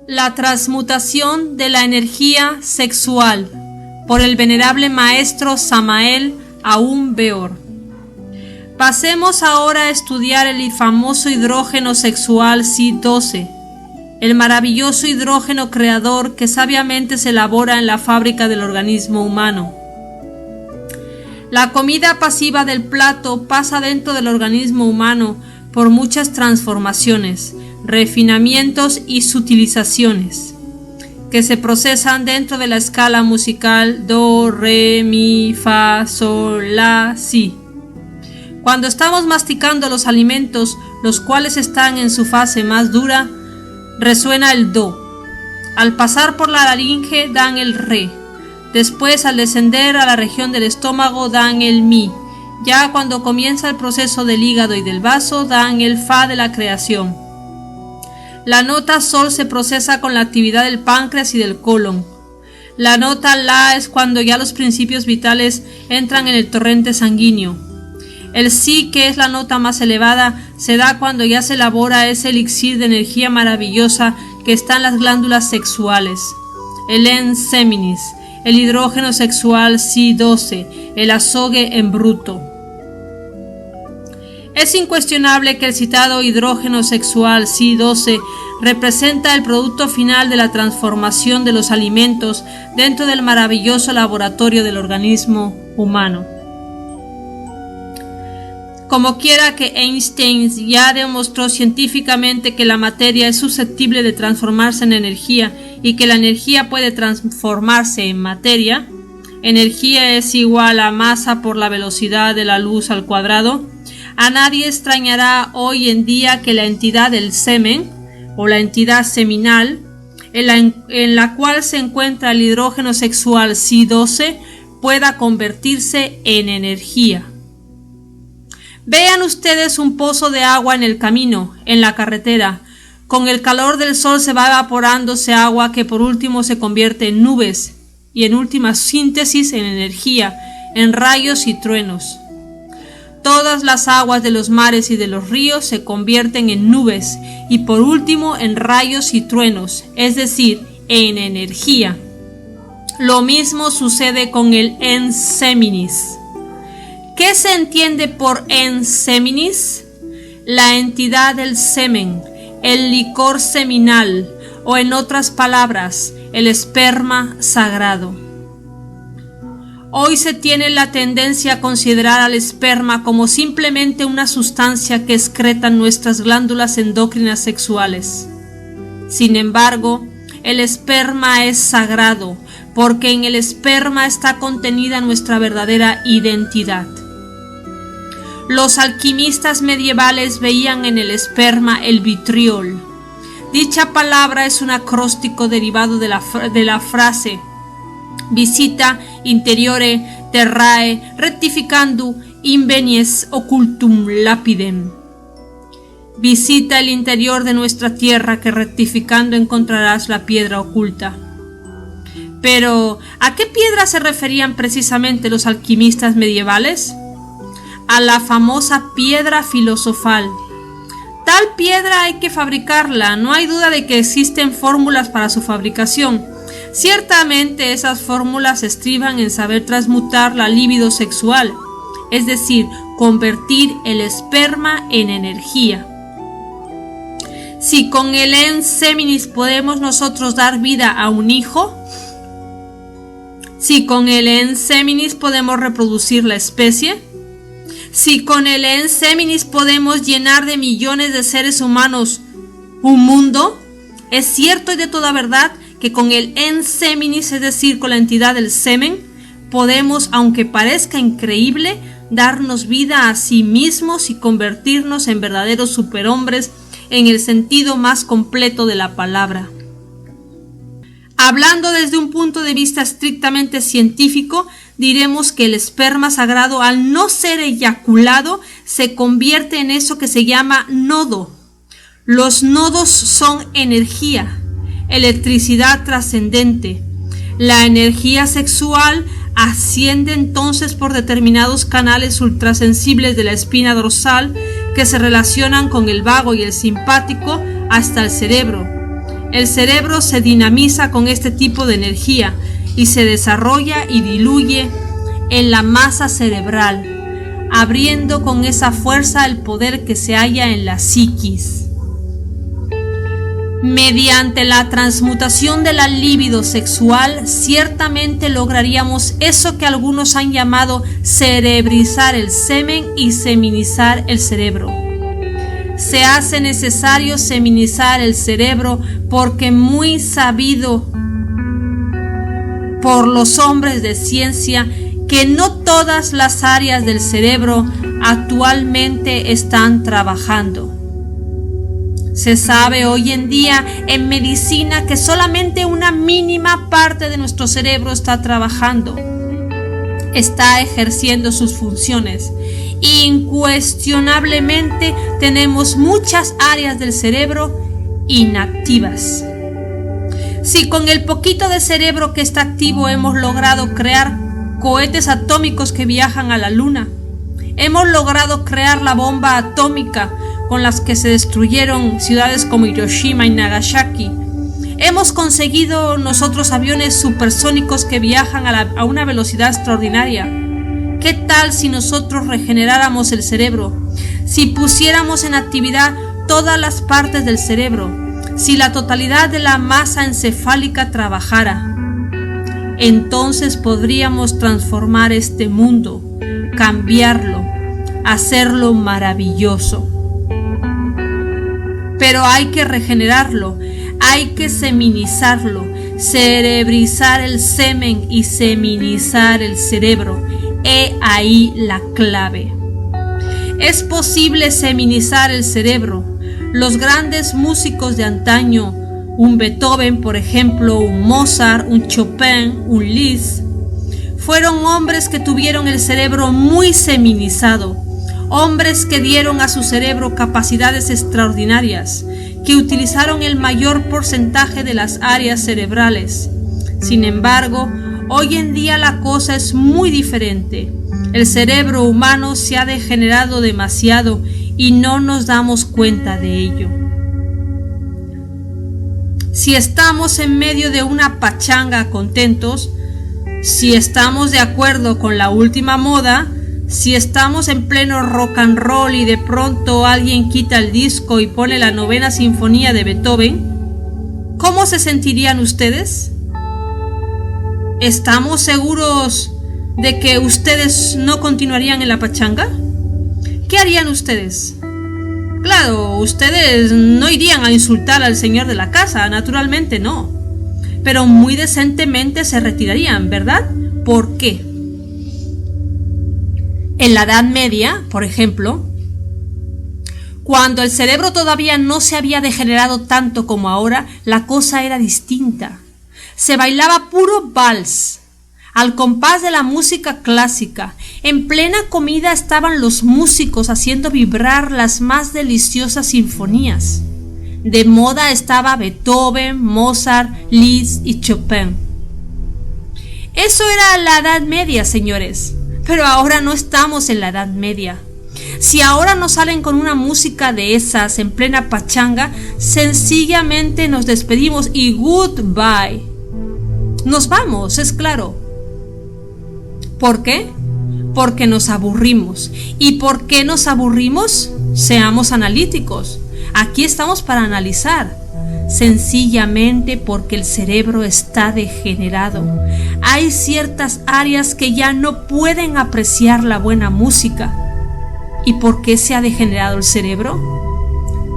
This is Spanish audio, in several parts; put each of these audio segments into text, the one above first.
La transmutación de la energía sexual por el venerable maestro Samael Aun Weor. Pasemos ahora a estudiar el famoso hidrógeno sexual Si-12, el maravilloso hidrógeno creador que sabiamente se elabora en la fábrica del organismo humano. La comida pasiva del plato pasa dentro del organismo humano por muchas transformaciones, refinamientos y sutilizaciones, que se procesan dentro de la escala musical Do, Re, Mi, Fa, Sol, La, Si. Cuando estamos masticando los alimentos, los cuales están en su fase más dura, resuena el Do. Al pasar por la laringe dan el Re. Después, al descender a la región del estómago, dan el Mi. Ya cuando comienza el proceso del hígado y del vaso, dan el Fa de la creación. La nota Sol se procesa con la actividad del páncreas y del colon. La nota La es cuando ya los principios vitales entran en el torrente sanguíneo. El Si, que es la nota más elevada, se da cuando ya se elabora ese elixir de energía maravillosa que está en las glándulas sexuales. El En Seminis, el hidrógeno sexual Si-12, el azogue en bruto. Es incuestionable que el citado hidrógeno sexual Si-12 representa el producto final de la transformación de los alimentos dentro del maravilloso laboratorio del organismo humano. Como quiera que Einstein ya demostró científicamente que la materia es susceptible de transformarse en energía y que la energía puede transformarse en materia, energía es igual a masa por la velocidad de la luz al cuadrado, a nadie extrañará hoy en día que la entidad del semen, o la entidad seminal, en la cual se encuentra el hidrógeno sexual Si-12, pueda convertirse en energía. Vean ustedes un pozo de agua en el camino, en la carretera. Con el calor del sol se va evaporándose agua que por último se convierte en nubes y en última síntesis en energía, en rayos y truenos. Todas las aguas de los mares y de los ríos se convierten en nubes y por último en rayos y truenos, es decir, en energía. Lo mismo sucede con el En Seminis. ¿Qué se entiende por En Seminis? La entidad del semen, el licor seminal, o en otras palabras, el esperma sagrado. Hoy se tiene la tendencia a considerar al esperma como simplemente una sustancia que excretan nuestras glándulas endócrinas sexuales. Sin embargo, el esperma es sagrado, porque en el esperma está contenida nuestra verdadera identidad. Los alquimistas medievales veían en el esperma el vitriol. Dicha palabra es un acróstico derivado de la frase visita interiore terrae rectificando invenies occultum lapidem. Visita el interior de nuestra tierra que rectificando encontrarás la piedra oculta. Pero, ¿a qué piedra se referían precisamente los alquimistas medievales? A la famosa piedra filosofal. Tal piedra hay que fabricarla, no hay duda de que existen fórmulas para su fabricación. Ciertamente esas fórmulas estriban en saber transmutar la libido sexual, es decir, convertir el esperma en energía. Si con el En Seminis podemos nosotros dar vida a un hijo, si con el En Seminis podemos reproducir la especie, si con el En Seminis podemos llenar de millones de seres humanos un mundo, es cierto y de toda verdad que con el En Seminis, es decir, con la entidad del semen, podemos, aunque parezca increíble, darnos vida a sí mismos y convertirnos en verdaderos superhombres en el sentido más completo de la palabra. Hablando desde un punto de vista estrictamente científico, diremos que el esperma sagrado, al no ser eyaculado, se convierte en eso que se llama nodo. Los nodos son energía, electricidad trascendente. La energía sexual asciende entonces por determinados canales ultrasensibles de la espina dorsal que se relacionan con el vago y el simpático hasta el cerebro. El cerebro se dinamiza con este tipo de energía y se desarrolla y diluye en la masa cerebral, abriendo con esa fuerza el poder que se halla en la psiquis. Mediante la transmutación de la libido sexual, ciertamente lograríamos eso que algunos han llamado cerebrizar el semen y seminizar el cerebro. Se hace necesario seminizar el cerebro porque muy sabido por los hombres de ciencia que no todas las áreas del cerebro actualmente están trabajando. Se sabe hoy en día en medicina que solamente una mínima parte de nuestro cerebro está trabajando, está ejerciendo sus funciones. Incuestionablemente tenemos muchas áreas del cerebro inactivas. Si con el poquito de cerebro que está activo hemos logrado crear cohetes atómicos que viajan a la luna, hemos logrado crear la bomba atómica con las que se destruyeron ciudades como Hiroshima y Nagasaki, hemos conseguido nosotros aviones supersónicos que viajan a una velocidad extraordinaria. ¿Qué tal si nosotros regeneráramos el cerebro? Si pusiéramos en actividad todas las partes del cerebro, si la totalidad de la masa encefálica trabajara, entonces podríamos transformar este mundo, cambiarlo, hacerlo maravilloso. Pero hay que regenerarlo, hay que seminizarlo, cerebrizar el semen y seminizar el cerebro. He ahí la clave. Es posible seminizar el cerebro. Los grandes músicos de antaño, un Beethoven, por ejemplo, un Mozart, un Chopin, un Liszt, fueron hombres que tuvieron el cerebro muy seminizado, hombres que dieron a su cerebro capacidades extraordinarias, que utilizaron el mayor porcentaje de las áreas cerebrales. Sin embargo, hoy en día la cosa es muy diferente. El cerebro humano se ha degenerado demasiado y no nos damos cuenta de ello. Si estamos en medio de una pachanga contentos, si estamos de acuerdo con la última moda, si estamos en pleno rock and roll y de pronto alguien quita el disco y pone la 9ª sinfonía de Beethoven, ¿cómo se sentirían ustedes? ¿Estamos seguros de que ustedes no continuarían en la pachanga? ¿Qué harían ustedes? Claro, ustedes no irían a insultar al señor de la casa, naturalmente no, pero muy decentemente se retirarían, ¿verdad? ¿Por qué? En la Edad Media, por ejemplo, cuando el cerebro todavía no se había degenerado tanto como ahora, la cosa era distinta. Se bailaba puro vals, al compás de la música clásica. En plena comida estaban los músicos haciendo vibrar las más deliciosas sinfonías. De moda estaba Beethoven, Mozart, Liszt y Chopin. Eso era la Edad Media, señores. Pero ahora no estamos en la Edad Media. Si ahora nos salen con una música de esas en plena pachanga, sencillamente nos despedimos y goodbye. Nos vamos, es claro. ¿Por qué? Porque nos aburrimos. ¿Y por qué nos aburrimos? Seamos analíticos. Aquí estamos para analizar. Sencillamente porque el cerebro está degenerado. Hay ciertas áreas que ya no pueden apreciar la buena música. ¿Y por qué se ha degenerado el cerebro?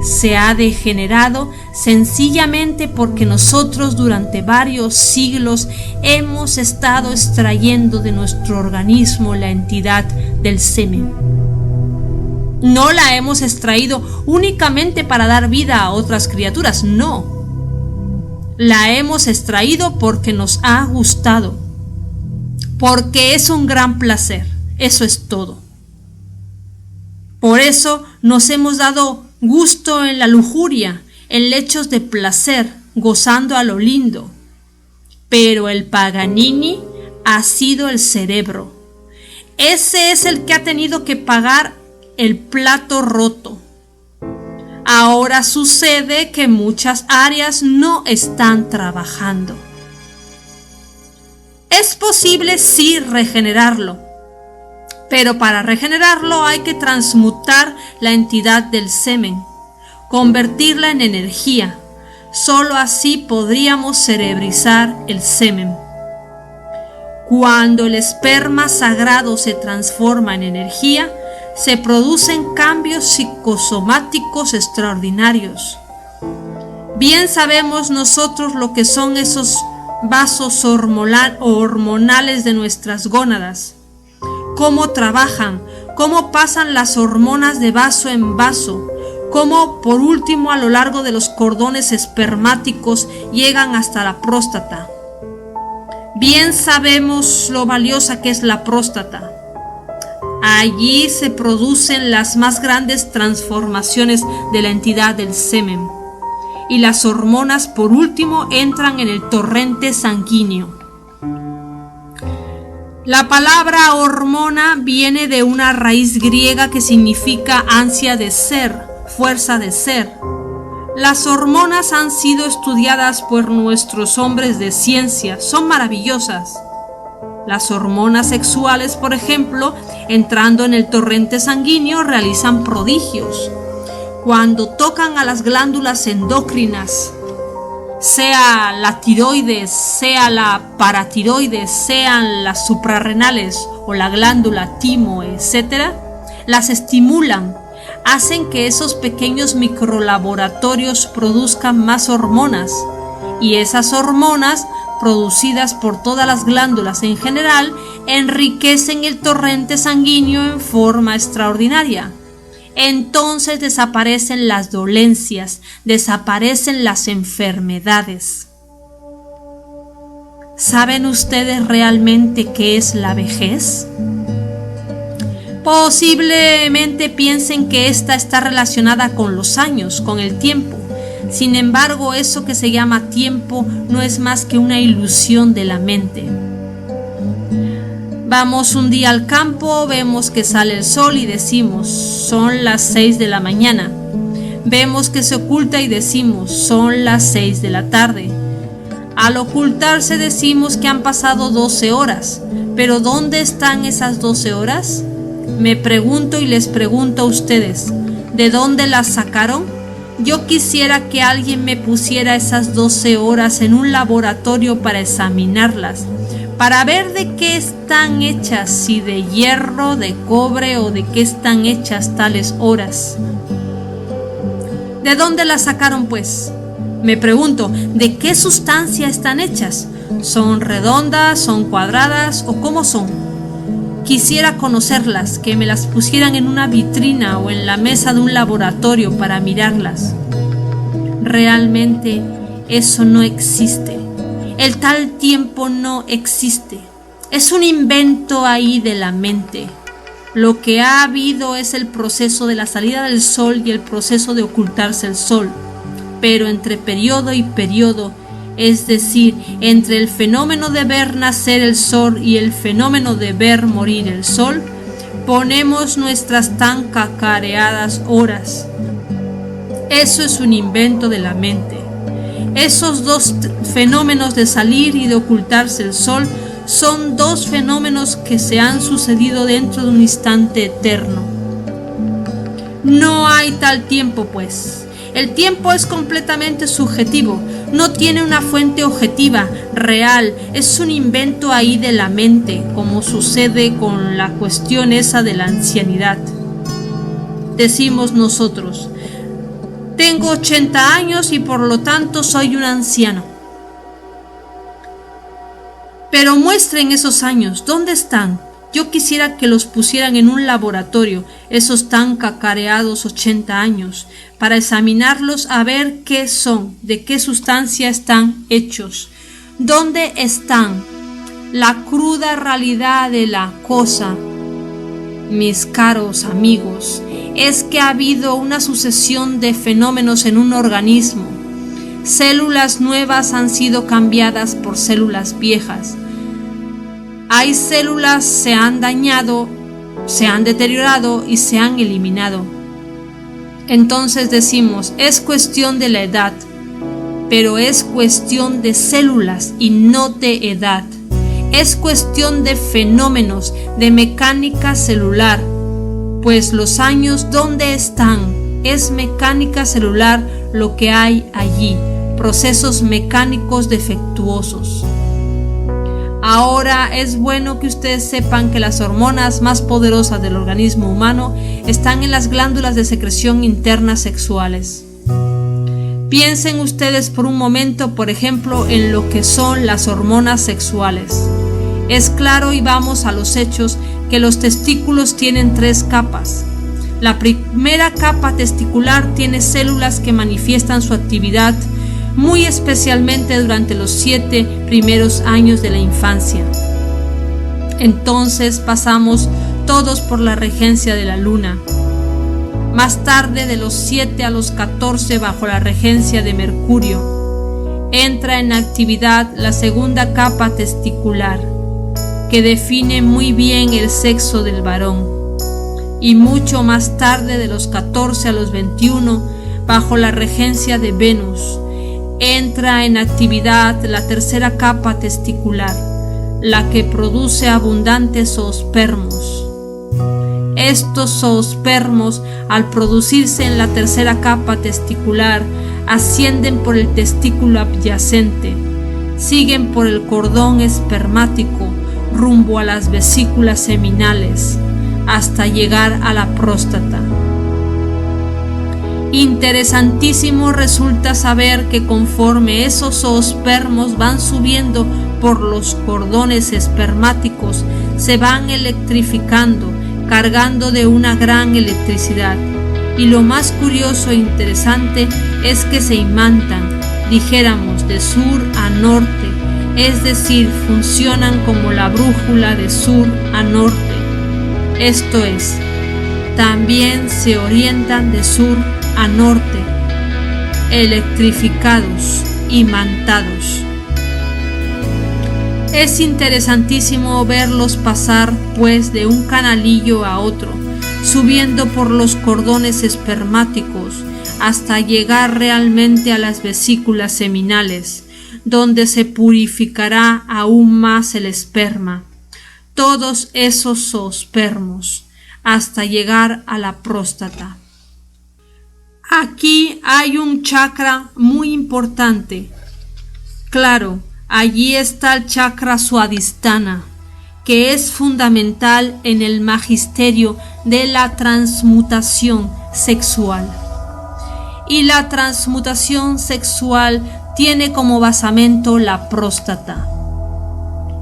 Se ha degenerado sencillamente porque nosotros durante varios siglos hemos estado extrayendo de nuestro organismo la entidad del semen. No la hemos extraído únicamente para dar vida a otras criaturas, no. La hemos extraído porque nos ha gustado, porque es un gran placer, eso es todo. Por eso nos hemos dado gusto en la lujuria, en lechos de placer, gozando a lo lindo. Pero el Paganini ha sido el cerebro. Ese es el que ha tenido que pagar el plato roto. Ahora sucede que muchas áreas no están trabajando. Es posible sí regenerarlo, pero para regenerarlo hay que transmutar la entidad del semen, convertirla en energía. Solo así podríamos cerebrizar el semen. Cuando el esperma sagrado se transforma en energía, se producen cambios psicosomáticos extraordinarios. Bien sabemos nosotros lo que son esos vasos hormonales de nuestras gónadas, cómo trabajan, cómo pasan las hormonas de vaso en vaso, cómo por último a lo largo de los cordones espermáticos llegan hasta la próstata. Bien sabemos lo valiosa que es la próstata. Allí se producen las más grandes transformaciones de la entidad del semen. Y las hormonas por último entran en el torrente sanguíneo. La palabra hormona viene de una raíz griega que significa ansia de ser, fuerza de ser. Las hormonas han sido estudiadas por nuestros hombres de ciencia, son maravillosas. Las hormonas sexuales, por ejemplo, entrando en el torrente sanguíneo, realizan prodigios. Cuando tocan a las glándulas endocrinas, sea la tiroides, sea la paratiroides, sean las suprarrenales o la glándula timo, etc., las estimulan, hacen que esos pequeños microlaboratorios produzcan más hormonas, y esas hormonas, producidas por todas las glándulas en general, enriquecen el torrente sanguíneo en forma extraordinaria. Entonces desaparecen las dolencias, desaparecen las enfermedades. ¿Saben ustedes realmente qué es la vejez? Posiblemente piensen que esta está relacionada con los años, con el tiempo. Sin embargo, eso que se llama tiempo no es más que una ilusión de la mente. Vamos un día al campo, vemos que sale el sol y decimos, son las 6 de la mañana. Vemos que se oculta y decimos, son las 6 de la tarde. Al ocultarse decimos que han pasado 12 horas, pero ¿dónde están esas 12 horas? Me pregunto y les pregunto a ustedes, ¿de dónde las sacaron? Yo quisiera que alguien me pusiera esas 12 horas en un laboratorio para examinarlas, para ver de qué están hechas, si de hierro, de cobre o de qué están hechas tales horas. ¿De dónde las sacaron, pues? Me pregunto, ¿de qué sustancia están hechas? ¿Son redondas, son cuadradas o cómo son? Quisiera conocerlas, que me las pusieran en una vitrina o en la mesa de un laboratorio para mirarlas. Realmente eso no existe. El tal tiempo no existe. Es un invento ahí de la mente. Lo que ha habido es el proceso de la salida del sol y el proceso de ocultarse el sol. Pero entre periodo y periodo, es decir, entre el fenómeno de ver nacer el sol y el fenómeno de ver morir el sol, ponemos nuestras tan cacareadas horas. Eso es un invento de la mente. Esos dos fenómenos de salir y de ocultarse el sol son dos fenómenos que se han sucedido dentro de un instante eterno. No hay tal tiempo, pues. El tiempo es completamente subjetivo, no tiene una fuente objetiva, real, es un invento ahí de la mente, como sucede con la cuestión esa de la ancianidad. Decimos nosotros, tengo 80 años y por lo tanto soy un anciano. Pero muestren esos años, ¿dónde están? Yo quisiera que los pusieran en un laboratorio, esos tan cacareados 80 años, para examinarlos a ver qué son, de qué sustancia están hechos, dónde están. La cruda realidad de la cosa, mis caros amigos, es que ha habido una sucesión de fenómenos en un organismo. Células nuevas han sido cambiadas por células viejas. Hay células se han dañado, se han deteriorado y se han eliminado. Entonces decimos, es cuestión de la edad, pero es cuestión de células y no de edad. Es cuestión de fenómenos, de mecánica celular, pues los años, ¿dónde están? Es mecánica celular lo que hay allí, procesos mecánicos defectuosos. Ahora es bueno que ustedes sepan que las hormonas más poderosas del organismo humano están en las glándulas de secreción internas sexuales. Piensen ustedes por un momento, por ejemplo, en lo que son las hormonas sexuales. Es claro, y vamos a los hechos, que los testículos tienen 3 capas. La primera capa testicular tiene células que manifiestan su actividad muy especialmente durante los 7 primeros años de la infancia. Entonces pasamos todos por la regencia de la luna. Más tarde, de los 7 a los 14, bajo la regencia de Mercurio, entra en actividad la segunda capa testicular, que define muy bien el sexo del varón. Y mucho más tarde, de los 14 a los 21, bajo la regencia de Venus, entra en actividad la tercera capa testicular, la que produce abundantes zoospermos. Estos zoospermos, al producirse en la tercera capa testicular, ascienden por el testículo adyacente, siguen por el cordón espermático rumbo a las vesículas seminales, hasta llegar a la próstata. Interesantísimo resulta saber que conforme esos zoospermos van subiendo por los cordones espermáticos, se van electrificando, cargando de una gran electricidad. Y lo más curioso e interesante es que se imantan, dijéramos, de sur a norte, es decir, funcionan como la brújula de sur a norte. Esto es, también se orientan de sur a norte, electrificados, imantados. Es interesantísimo verlos pasar pues de un canalillo a otro, subiendo por los cordones espermáticos hasta llegar realmente a las vesículas seminales, donde se purificará aún más el esperma, todos esos zoospermos, hasta llegar a la próstata. Aquí hay un chakra muy importante. Claro, allí está el chakra Swadhisthana, que es fundamental en el magisterio de la transmutación sexual. Y la transmutación sexual tiene como basamento la próstata.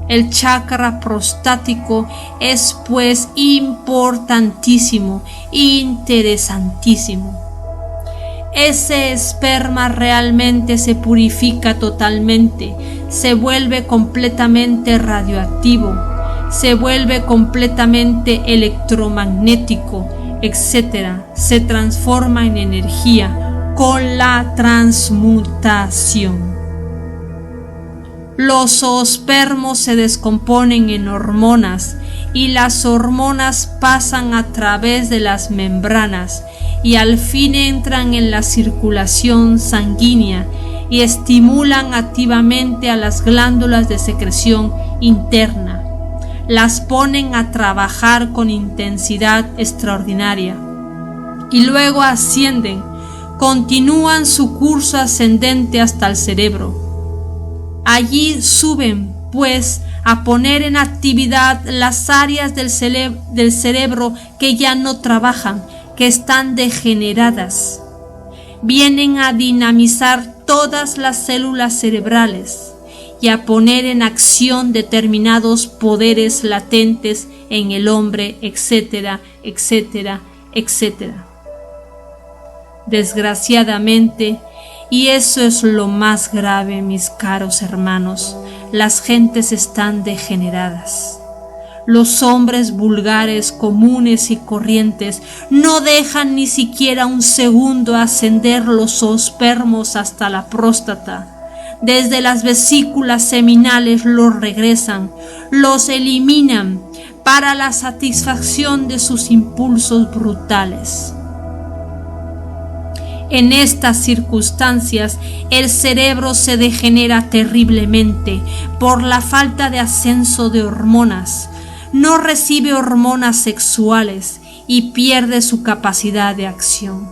El chakra prostático es pues importantísimo, interesantísimo. Ese esperma realmente se purifica totalmente, se vuelve completamente radioactivo, se vuelve completamente electromagnético, etc. Se transforma en energía con la transmutación. Los zoospermos se descomponen en hormonas y las hormonas pasan a través de las membranas y al fin entran en la circulación sanguínea y estimulan activamente a las glándulas de secreción interna. Las ponen a trabajar con intensidad extraordinaria y luego ascienden, continúan su curso ascendente hasta el cerebro. Allí suben, pues, a poner en actividad las áreas del cerebro que ya no trabajan, que están degeneradas. Vienen a dinamizar todas las células cerebrales y a poner en acción determinados poderes latentes en el hombre, etcétera, etcétera, etcétera. Desgraciadamente, y eso es lo más grave, mis caros hermanos, las gentes están degeneradas. Los hombres vulgares, comunes y corrientes no dejan ni siquiera un segundo ascender los zoospermos hasta la próstata. Desde las vesículas seminales los regresan, los eliminan para la satisfacción de sus impulsos brutales. En estas circunstancias, el cerebro se degenera terriblemente por la falta de ascenso de hormonas. No recibe hormonas sexuales y pierde su capacidad de acción.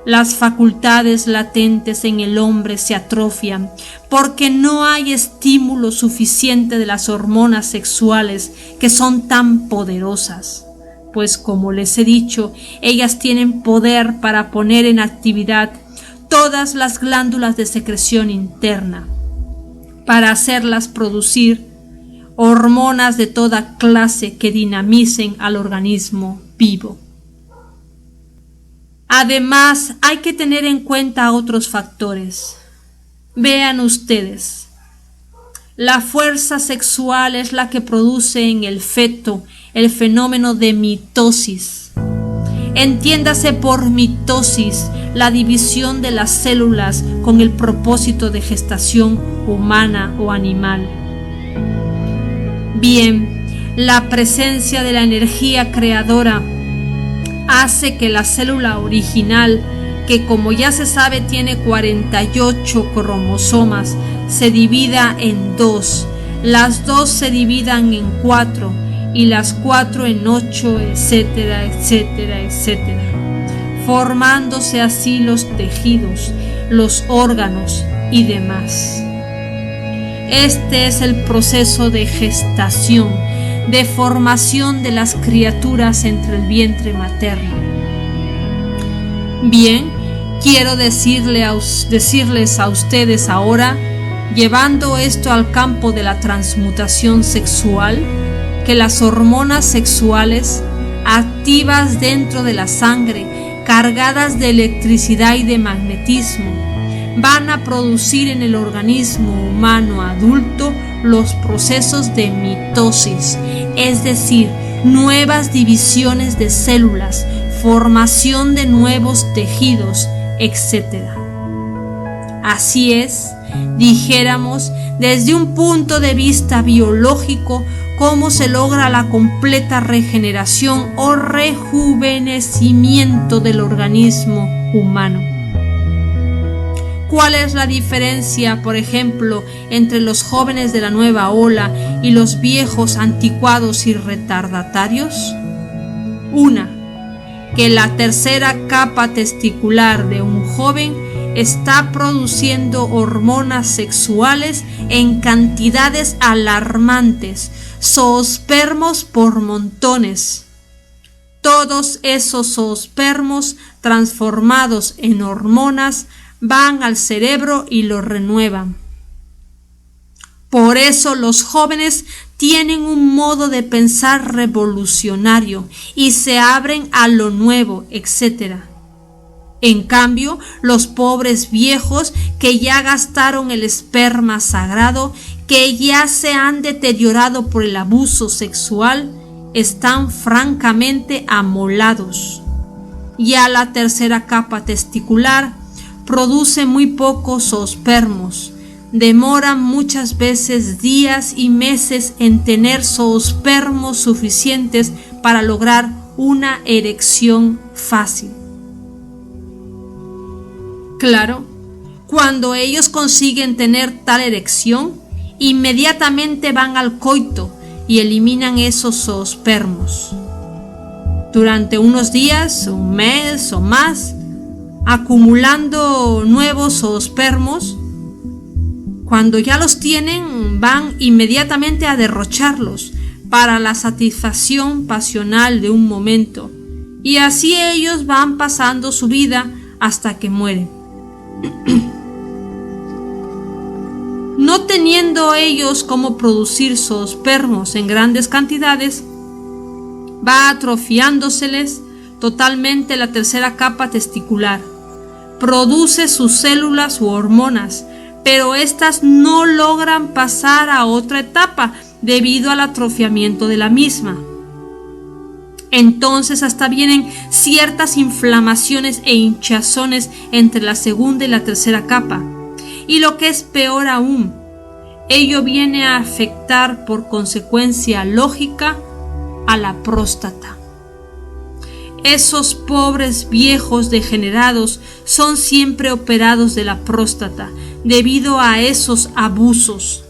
Las facultades latentes en el hombre se atrofian porque no hay estímulo suficiente de las hormonas sexuales que son tan poderosas. Pues como les he dicho, ellas tienen poder para poner en actividad todas las glándulas de secreción interna, para hacerlas producir hormonas de toda clase que dinamicen al organismo vivo. Además, hay que tener en cuenta otros factores. Vean ustedes, la fuerza sexual es la que produce en el feto el fenómeno de mitosis. Entiéndase por mitosis la división de las células con el propósito de gestación humana o animal. Bien, la presencia de la energía creadora hace que la célula original, que como ya se sabe tiene 48 cromosomas, se divida en 2, las 2 se dividan en 4 y las 4 en 8, etcétera, etcétera, etcétera, formándose así los tejidos, los órganos y demás. Este es el proceso de gestación, de formación de las criaturas entre el vientre materno. Bien, quiero decirles a ustedes ahora, llevando esto al campo de la transmutación sexual, que las hormonas sexuales activas dentro de la sangre, cargadas de electricidad y de magnetismo, van a producir en el organismo humano adulto los procesos de mitosis, es decir, nuevas divisiones de células, formación de nuevos tejidos, etc. Así es, dijéramos, desde un punto de vista biológico, cómo se logra la completa regeneración o rejuvenecimiento del organismo humano. ¿Cuál es la diferencia, por ejemplo, entre los jóvenes de la nueva ola y los viejos anticuados y retardatarios? Una, que la tercera capa testicular de un joven está produciendo hormonas sexuales en cantidades alarmantes, zoospermos por montones. Todos esos zoospermos transformados en hormonas van al cerebro y lo renuevan. Por eso los jóvenes tienen un modo de pensar revolucionario y se abren a lo nuevo, etc. En cambio, los pobres viejos que ya gastaron el esperma sagrado, que ya se han deteriorado por el abuso sexual, están francamente amolados. Ya la tercera capa testicular produce muy pocos zoospermos. Demoran muchas veces días y meses en tener zoospermos suficientes para lograr una erección fácil. Claro, cuando ellos consiguen tener tal erección, inmediatamente van al coito y eliminan esos zoospermos. Durante unos días, un mes o más, acumulando nuevos zoospermos, cuando ya los tienen, van inmediatamente a derrocharlos para la satisfacción pasional de un momento, y así ellos van pasando su vida hasta que mueren. No teniendo ellos cómo producir zoospermos en grandes cantidades, va atrofiándoseles totalmente la tercera capa testicular. Produce sus células u hormonas, pero éstas no logran pasar a otra etapa debido al atrofiamiento de la misma. Entonces hasta vienen ciertas inflamaciones e hinchazones entre la segunda y la tercera capa. Y lo que es peor aún, ello viene a afectar por consecuencia lógica a la próstata. Esos pobres viejos degenerados son siempre operados de la próstata debido a esos abusos.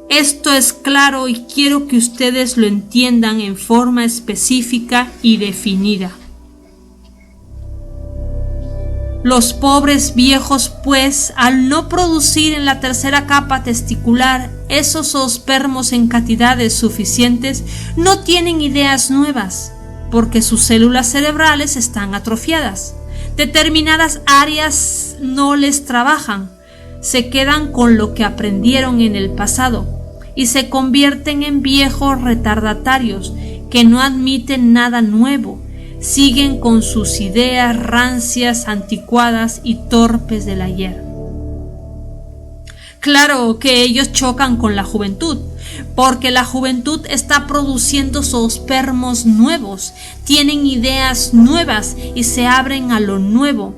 Esto es claro y quiero que ustedes lo entiendan en forma específica y definida. Los pobres viejos, pues, al no producir en la tercera capa testicular esos zoospermos en cantidades suficientes, no tienen ideas nuevas, porque sus células cerebrales están atrofiadas. Determinadas áreas no les trabajan, se quedan con lo que aprendieron en el pasado y se convierten en viejos retardatarios que no admiten nada nuevo. Siguen con sus ideas rancias, anticuadas y torpes del ayer. Claro que ellos chocan con la juventud, porque la juventud está produciendo zoospermos nuevos, tienen ideas nuevas y se abren a lo nuevo.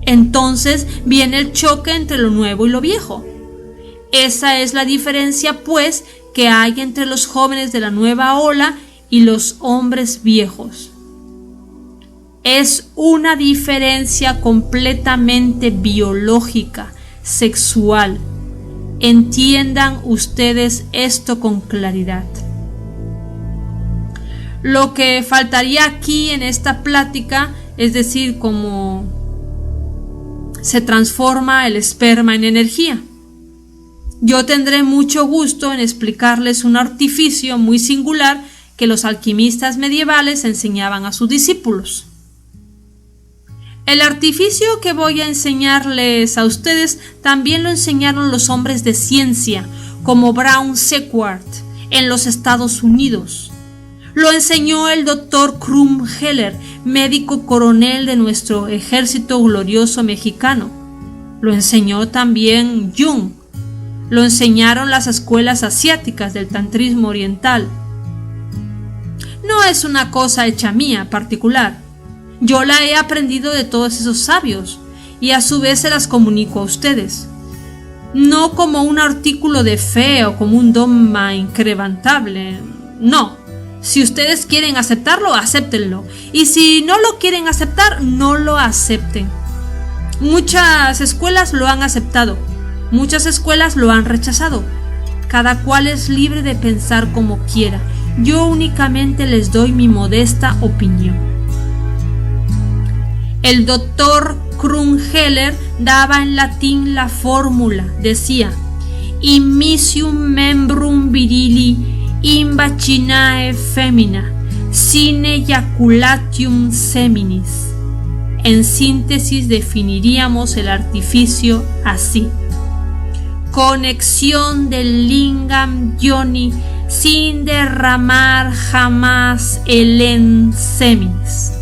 Entonces viene el choque entre lo nuevo y lo viejo. Esa es la diferencia, pues, que hay entre los jóvenes de la nueva ola y los hombres viejos. Es una diferencia completamente biológica, sexual. Entiendan ustedes esto con claridad. Lo que faltaría aquí en esta plática, es decir, cómo se transforma el esperma en energía. Yo tendré mucho gusto en explicarles un artificio muy singular que los alquimistas medievales enseñaban a sus discípulos. El artificio que voy a enseñarles a ustedes también lo enseñaron los hombres de ciencia, como Brown Sequard, en los Estados Unidos. Lo enseñó el Dr. Krumheller, médico coronel de nuestro ejército glorioso mexicano. Lo enseñó también Jung. Lo enseñaron las escuelas asiáticas del tantrismo oriental. No es una cosa hecha mía particular. Yo la he aprendido de todos esos sabios y a su vez se las comunico a ustedes. No como un artículo de fe o como un dogma incrementable. No. Si ustedes quieren aceptarlo, acéptenlo. Y si no lo quieren aceptar, no lo acepten. Muchas escuelas lo han aceptado. Muchas escuelas lo han rechazado. Cada cual es libre de pensar como quiera. Yo únicamente les doy mi modesta opinión. El doctor Krumheller daba en latín la fórmula. Decía: Immisium membrum virili in vaginae femina sine ejaculatium seminis. En síntesis definiríamos el artificio así: conexión del lingam yoni sin derramar jamás el seminis.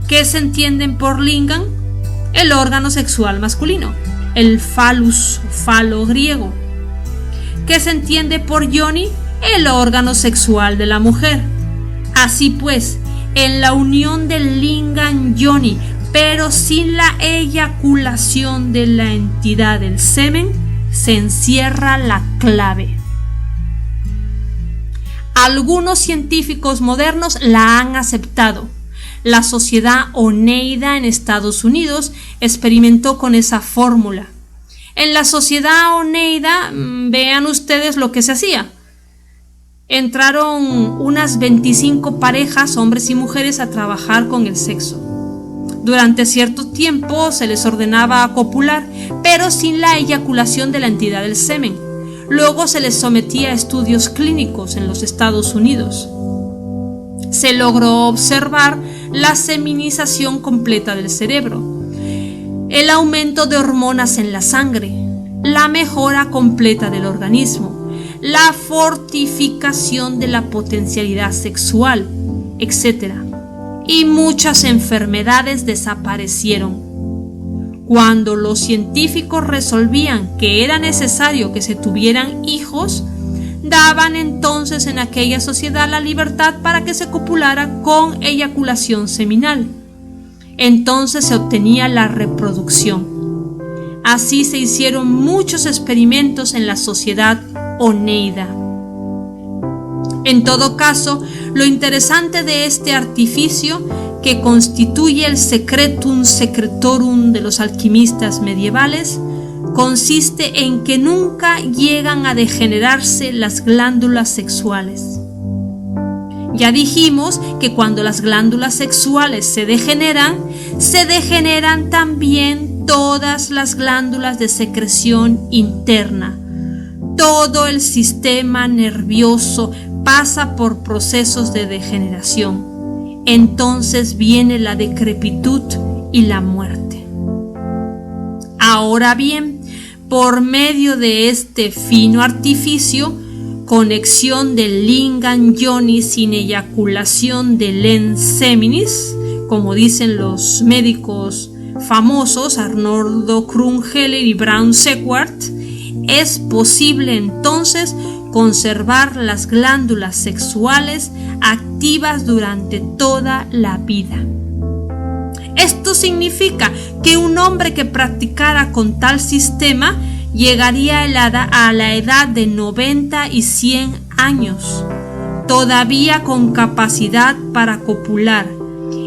¿Qué se entienden por lingam? El órgano sexual masculino, el phallus, falo griego. ¿Qué se entiende por yoni? El órgano sexual de la mujer. Así pues, en la unión del lingam yoni, pero sin la eyaculación de la entidad del semen, se encierra la clave. Algunos científicos modernos la han aceptado. La Sociedad Oneida en Estados Unidos experimentó con esa fórmula. En la Sociedad Oneida, vean ustedes lo que se hacía. Entraron unas 25 parejas, hombres y mujeres, a trabajar con el sexo. Durante cierto tiempo se les ordenaba copular, pero sin la eyaculación de la entidad del semen. Luego se les sometía a estudios clínicos en los Estados Unidos. Se logró observar la seminización completa del cerebro, el aumento de hormonas en la sangre, la mejora completa del organismo, la fortificación de la potencialidad sexual, etc. Y muchas enfermedades desaparecieron. Cuando los científicos resolvían que era necesario que se tuvieran hijos, daban entonces en aquella sociedad la libertad para que se copulara con eyaculación seminal. Entonces se obtenía la reproducción. Así se hicieron muchos experimentos en la Sociedad Oneida. En todo caso, lo interesante de este artificio, que constituye el secretum secretorum de los alquimistas medievales, consiste en que nunca llegan a degenerarse las glándulas sexuales. Ya dijimos que cuando las glándulas sexuales se degeneran también todas las glándulas de secreción interna. Todo el sistema nervioso pasa por procesos de degeneración. Entonces viene la decrepitud y la muerte. Ahora bien, por medio de este fino artificio, conexión del lingam yoni sin eyaculación de lens seminis, como dicen los médicos famosos Arnoldo Krumheller y Brown Sequard, es posible entonces conservar las glándulas sexuales activas durante toda la vida. Esto significa que un hombre que practicara con tal sistema llegaría a la edad de 90 y 100 años, todavía con capacidad para copular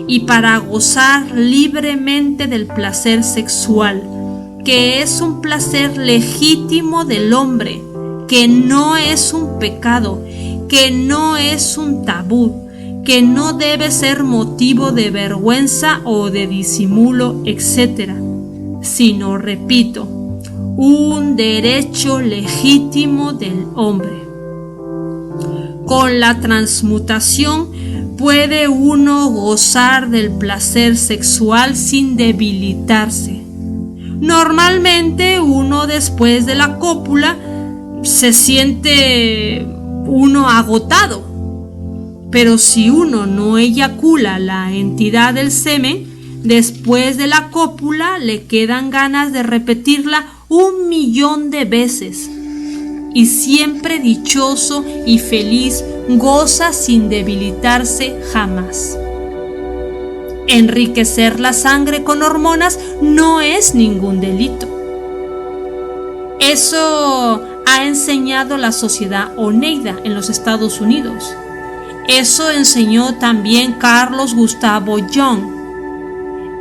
y para gozar libremente del placer sexual, que es un placer legítimo del hombre, que no es un pecado, que no es un tabú, que no debe ser motivo de vergüenza o de disimulo, etc., sino, repito, un derecho legítimo del hombre. Con la transmutación puede uno gozar del placer sexual sin debilitarse. Normalmente uno después de la cópula se siente uno agotado, pero si uno no eyacula la entidad del semen, después de la cópula le quedan ganas de repetirla 1.000.000 de veces, y siempre dichoso y feliz goza sin debilitarse jamás. Enriquecer la sangre con hormonas no es ningún delito. Eso ha enseñado la Sociedad Oneida en los Estados Unidos. Eso enseñó también Carlos Gustavo Jung.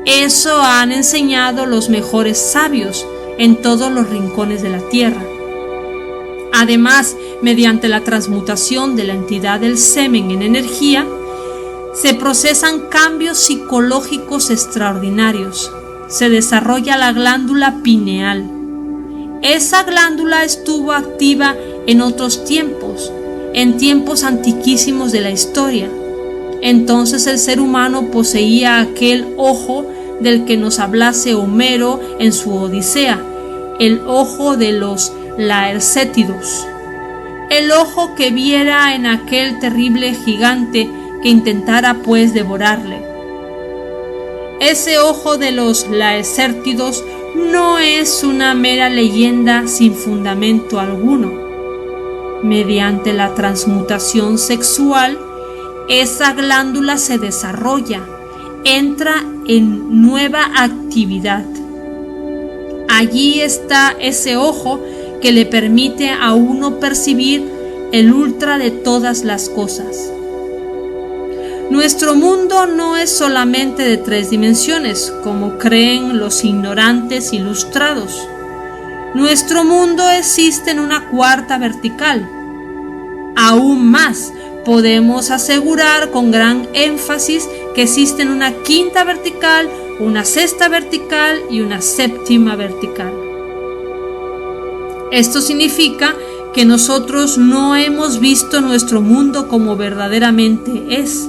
Eso han enseñado los mejores sabios en todos los rincones de la tierra. Además, mediante la transmutación de la entidad del semen en energía, se procesan cambios psicológicos extraordinarios. Se desarrolla la glándula pineal. Esa glándula estuvo activa en otros tiempos, en tiempos antiquísimos de la historia. Entonces el ser humano poseía aquel ojo del que nos hablase Homero en su Odisea, el ojo de los Laercétidos, el ojo que viera en aquel terrible gigante que intentara pues devorarle. Ese ojo de los Laercétidos no es una mera leyenda sin fundamento alguno. Mediante la transmutación sexual, esa glándula se desarrolla, entra en nueva actividad. Allí está ese ojo que le permite a uno percibir el ultra de todas las cosas. Nuestro mundo no es solamente de 3 dimensiones, como creen los ignorantes ilustrados. Nuestro mundo existe en una 4ª vertical. Aún más, podemos asegurar con gran énfasis que existen una 5ª vertical, una 6ª vertical y una 7ª vertical. Esto significa que nosotros no hemos visto nuestro mundo como verdaderamente es.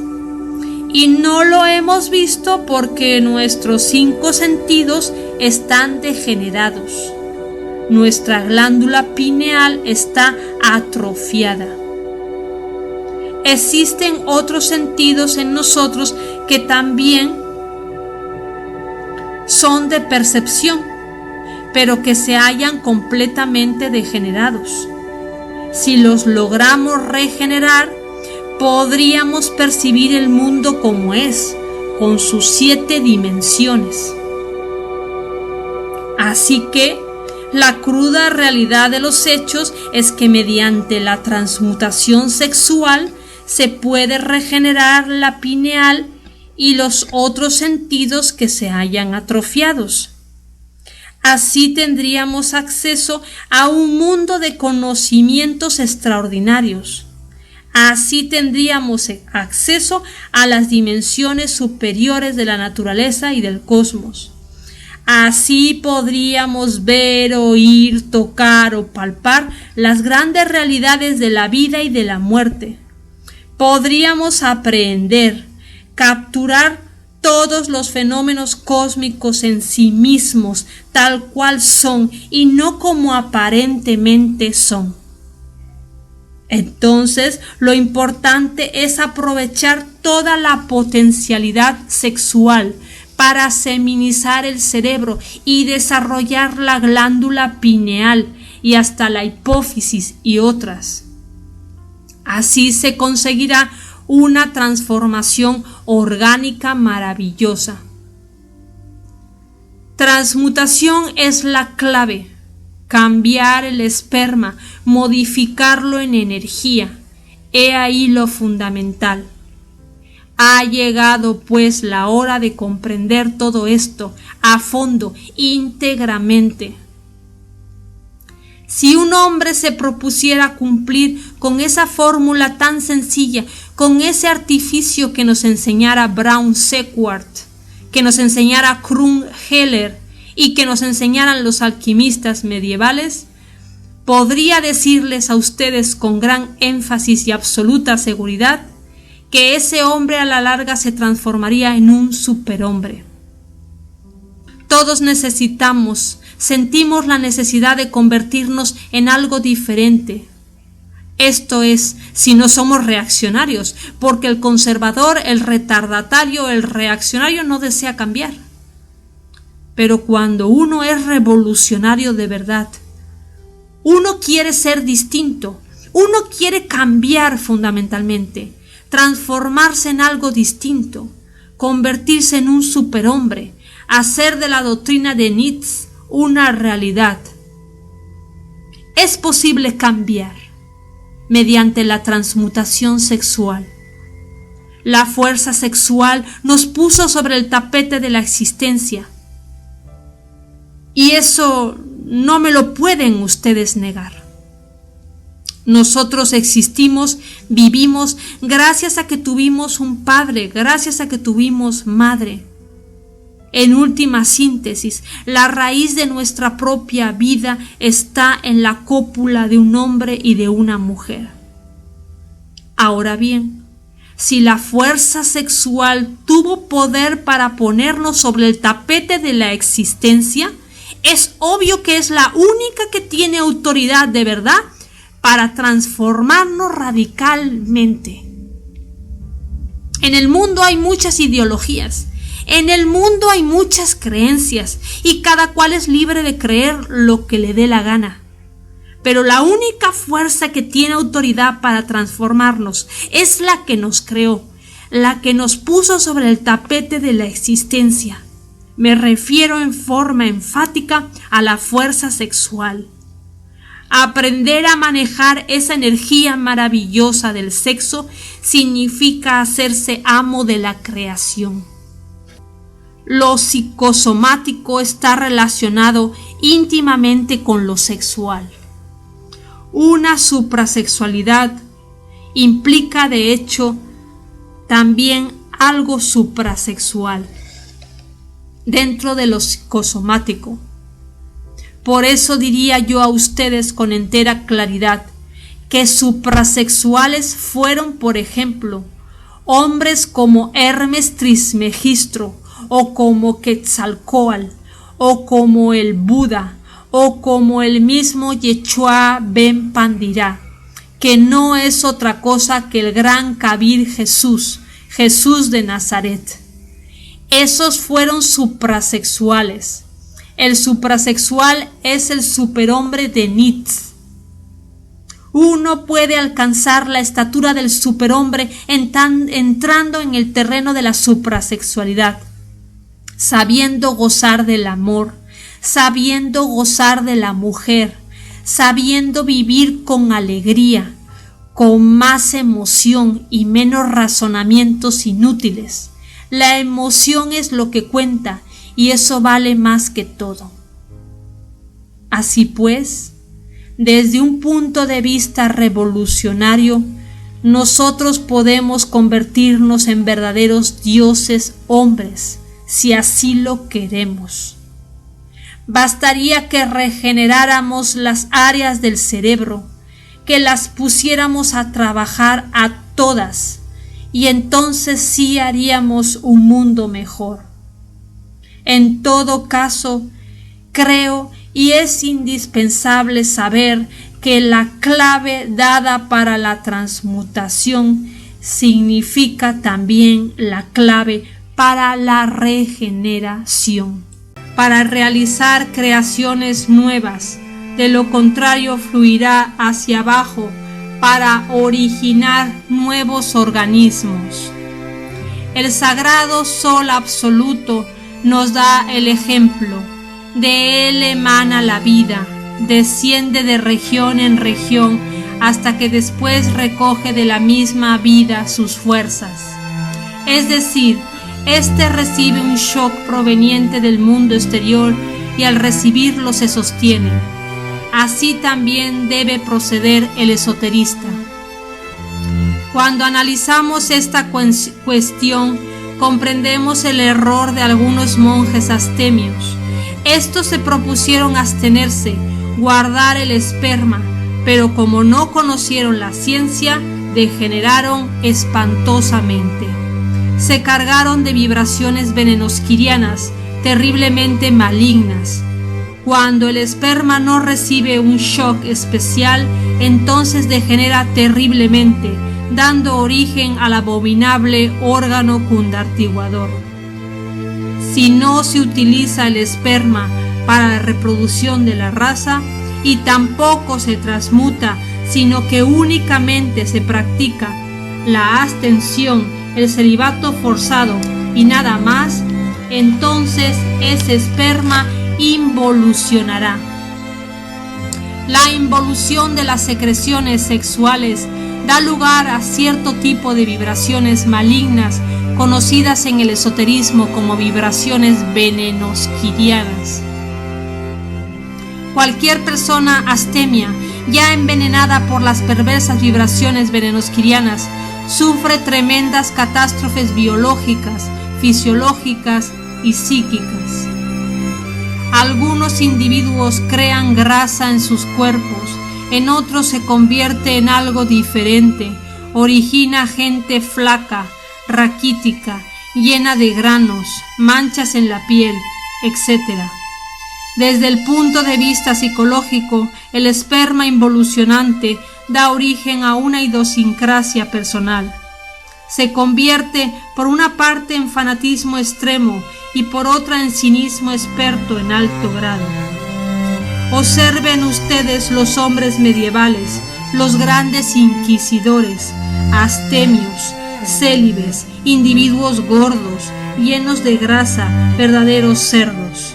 Y no lo hemos visto porque nuestros 5 sentidos están degenerados. Nuestra glándula pineal está atrofiada. Existen otros sentidos en nosotros que también son de percepción, pero que se hallan completamente degenerados. Si los logramos regenerar, podríamos percibir el mundo como es, con sus 7 dimensiones. Así que, La cruda realidad de los hechos es que mediante la transmutación sexual se puede regenerar la pineal y los otros sentidos que se hayan atrofiados. Así tendríamos acceso a un mundo de conocimientos extraordinarios. Así tendríamos acceso a las dimensiones superiores de la naturaleza y del cosmos. Así podríamos ver, oír, tocar o palpar las grandes realidades de la vida y de la muerte. Podríamos aprender, capturar todos los fenómenos cósmicos en sí mismos, tal cual son y no como aparentemente son. Entonces, lo importante es aprovechar toda la potencialidad sexual para seminizar el cerebro y desarrollar la glándula pineal y hasta la hipófisis y otras. Así se conseguirá una transformación orgánica maravillosa. Transmutación es la clave. Cambiar el esperma, modificarlo en energía. He ahí lo fundamental. Ha llegado pues la hora de comprender todo esto a fondo, íntegramente. Si un hombre se propusiera cumplir con esa fórmula tan sencilla, con ese artificio que nos enseñara Brown Sequard, que nos enseñara Krum Heller y que nos enseñaran los alquimistas medievales, podría decirles a ustedes con gran énfasis y absoluta seguridad que ese hombre a la larga se transformaría en un superhombre. Todos sentimos la necesidad de convertirnos en algo diferente. Esto es, si no somos reaccionarios, porque el conservador, el retardatario, el reaccionario no desea cambiar. Pero cuando uno es revolucionario de verdad, uno quiere ser distinto, uno quiere cambiar fundamentalmente, transformarse en algo distinto, convertirse en un superhombre, hacer de la doctrina de Nietzsche una realidad. Es posible cambiar mediante la transmutación sexual. La fuerza sexual nos puso sobre el tapete de la existencia. Y eso no me lo pueden ustedes negar. Nosotros existimos, vivimos, gracias a que tuvimos un padre, gracias a que tuvimos madre. En última síntesis, la raíz de nuestra propia vida está en la cópula de un hombre y de una mujer. Ahora bien, si la fuerza sexual tuvo poder para ponernos sobre el tapete de la existencia, es obvio que es la única que tiene autoridad de verdad para transformarnos radicalmente. En el mundo hay muchas ideologías, en el mundo hay muchas creencias y cada cual es libre de creer lo que le dé la gana. Pero la única fuerza que tiene autoridad para transformarnos es la que nos creó, la que nos puso sobre el tapete de la existencia. Me refiero en forma enfática a la fuerza sexual. Aprender a manejar esa energía maravillosa del sexo significa hacerse amo de la creación. Lo psicosomático está relacionado íntimamente con lo sexual. Una suprasexualidad implica de hecho también algo suprasexual dentro de lo psicosomático. Por eso diría yo a ustedes con entera claridad que suprasexuales fueron, por ejemplo, hombres como Hermes Trismegistro, o como Quetzalcóatl, o como el Buda, o como el mismo Yeshua ben Pandirá, que no es otra cosa que el gran Kabir Jesús, Jesús de Nazaret. Esos fueron suprasexuales. El suprasexual es el superhombre de Nietzsche. Uno puede alcanzar la estatura del superhombre entrando en el terreno de la suprasexualidad, sabiendo gozar del amor, sabiendo gozar de la mujer, sabiendo vivir con alegría, con más emoción y menos razonamientos inútiles. La emoción es lo que cuenta y eso vale más que todo. Así pues, desde un punto de vista revolucionario, nosotros podemos convertirnos en verdaderos dioses hombres, si así lo queremos. Bastaría que regeneráramos las áreas del cerebro, que las pusiéramos a trabajar a todas, y entonces sí haríamos un mundo mejor. En todo caso, creo y es indispensable saber que la clave dada para la transmutación significa también la clave para la regeneración, para realizar creaciones nuevas. De lo contrario, fluirá hacia abajo para originar nuevos organismos. El sagrado Sol absoluto nos da el ejemplo. De él emana la vida, desciende de región en región hasta que después recoge de la misma vida sus fuerzas. Es decir, éste recibe un shock proveniente del mundo exterior y al recibirlo se sostiene. Así también debe proceder el esoterista. Cuando analizamos esta cuestión, comprendemos el error de algunos monjes abstemios. Estos se propusieron abstenerse, guardar el esperma, pero como no conocieron la ciencia, degeneraron espantosamente. Se cargaron de vibraciones venenosquirianas, terriblemente malignas. Cuando el esperma no recibe un shock especial, entonces degenera terriblemente, dando origen al abominable órgano cundartiguador. Si no se utiliza el esperma para la reproducción de la raza y tampoco se transmuta, sino que únicamente se practica la abstención, el celibato forzado y nada más, entonces ese esperma involucionará. La involución de las secreciones sexuales da lugar a cierto tipo de vibraciones malignas conocidas en el esoterismo como vibraciones venenosquirianas. Cualquier persona abstemia, ya envenenada por las perversas vibraciones venenosquirianas, sufre tremendas catástrofes biológicas, fisiológicas y psíquicas. Algunos individuos crean grasa en sus cuerpos, en otros se convierte en algo diferente, origina gente flaca, raquítica, llena de granos, manchas en la piel, etc. Desde el punto de vista psicológico, el esperma involucionante da origen a una idiosincrasia personal. Se convierte por una parte en fanatismo extremo y por otra en cinismo experto en alto grado. Observen ustedes los hombres medievales, los grandes inquisidores, abstemios, célibes, individuos gordos, llenos de grasa, verdaderos cerdos.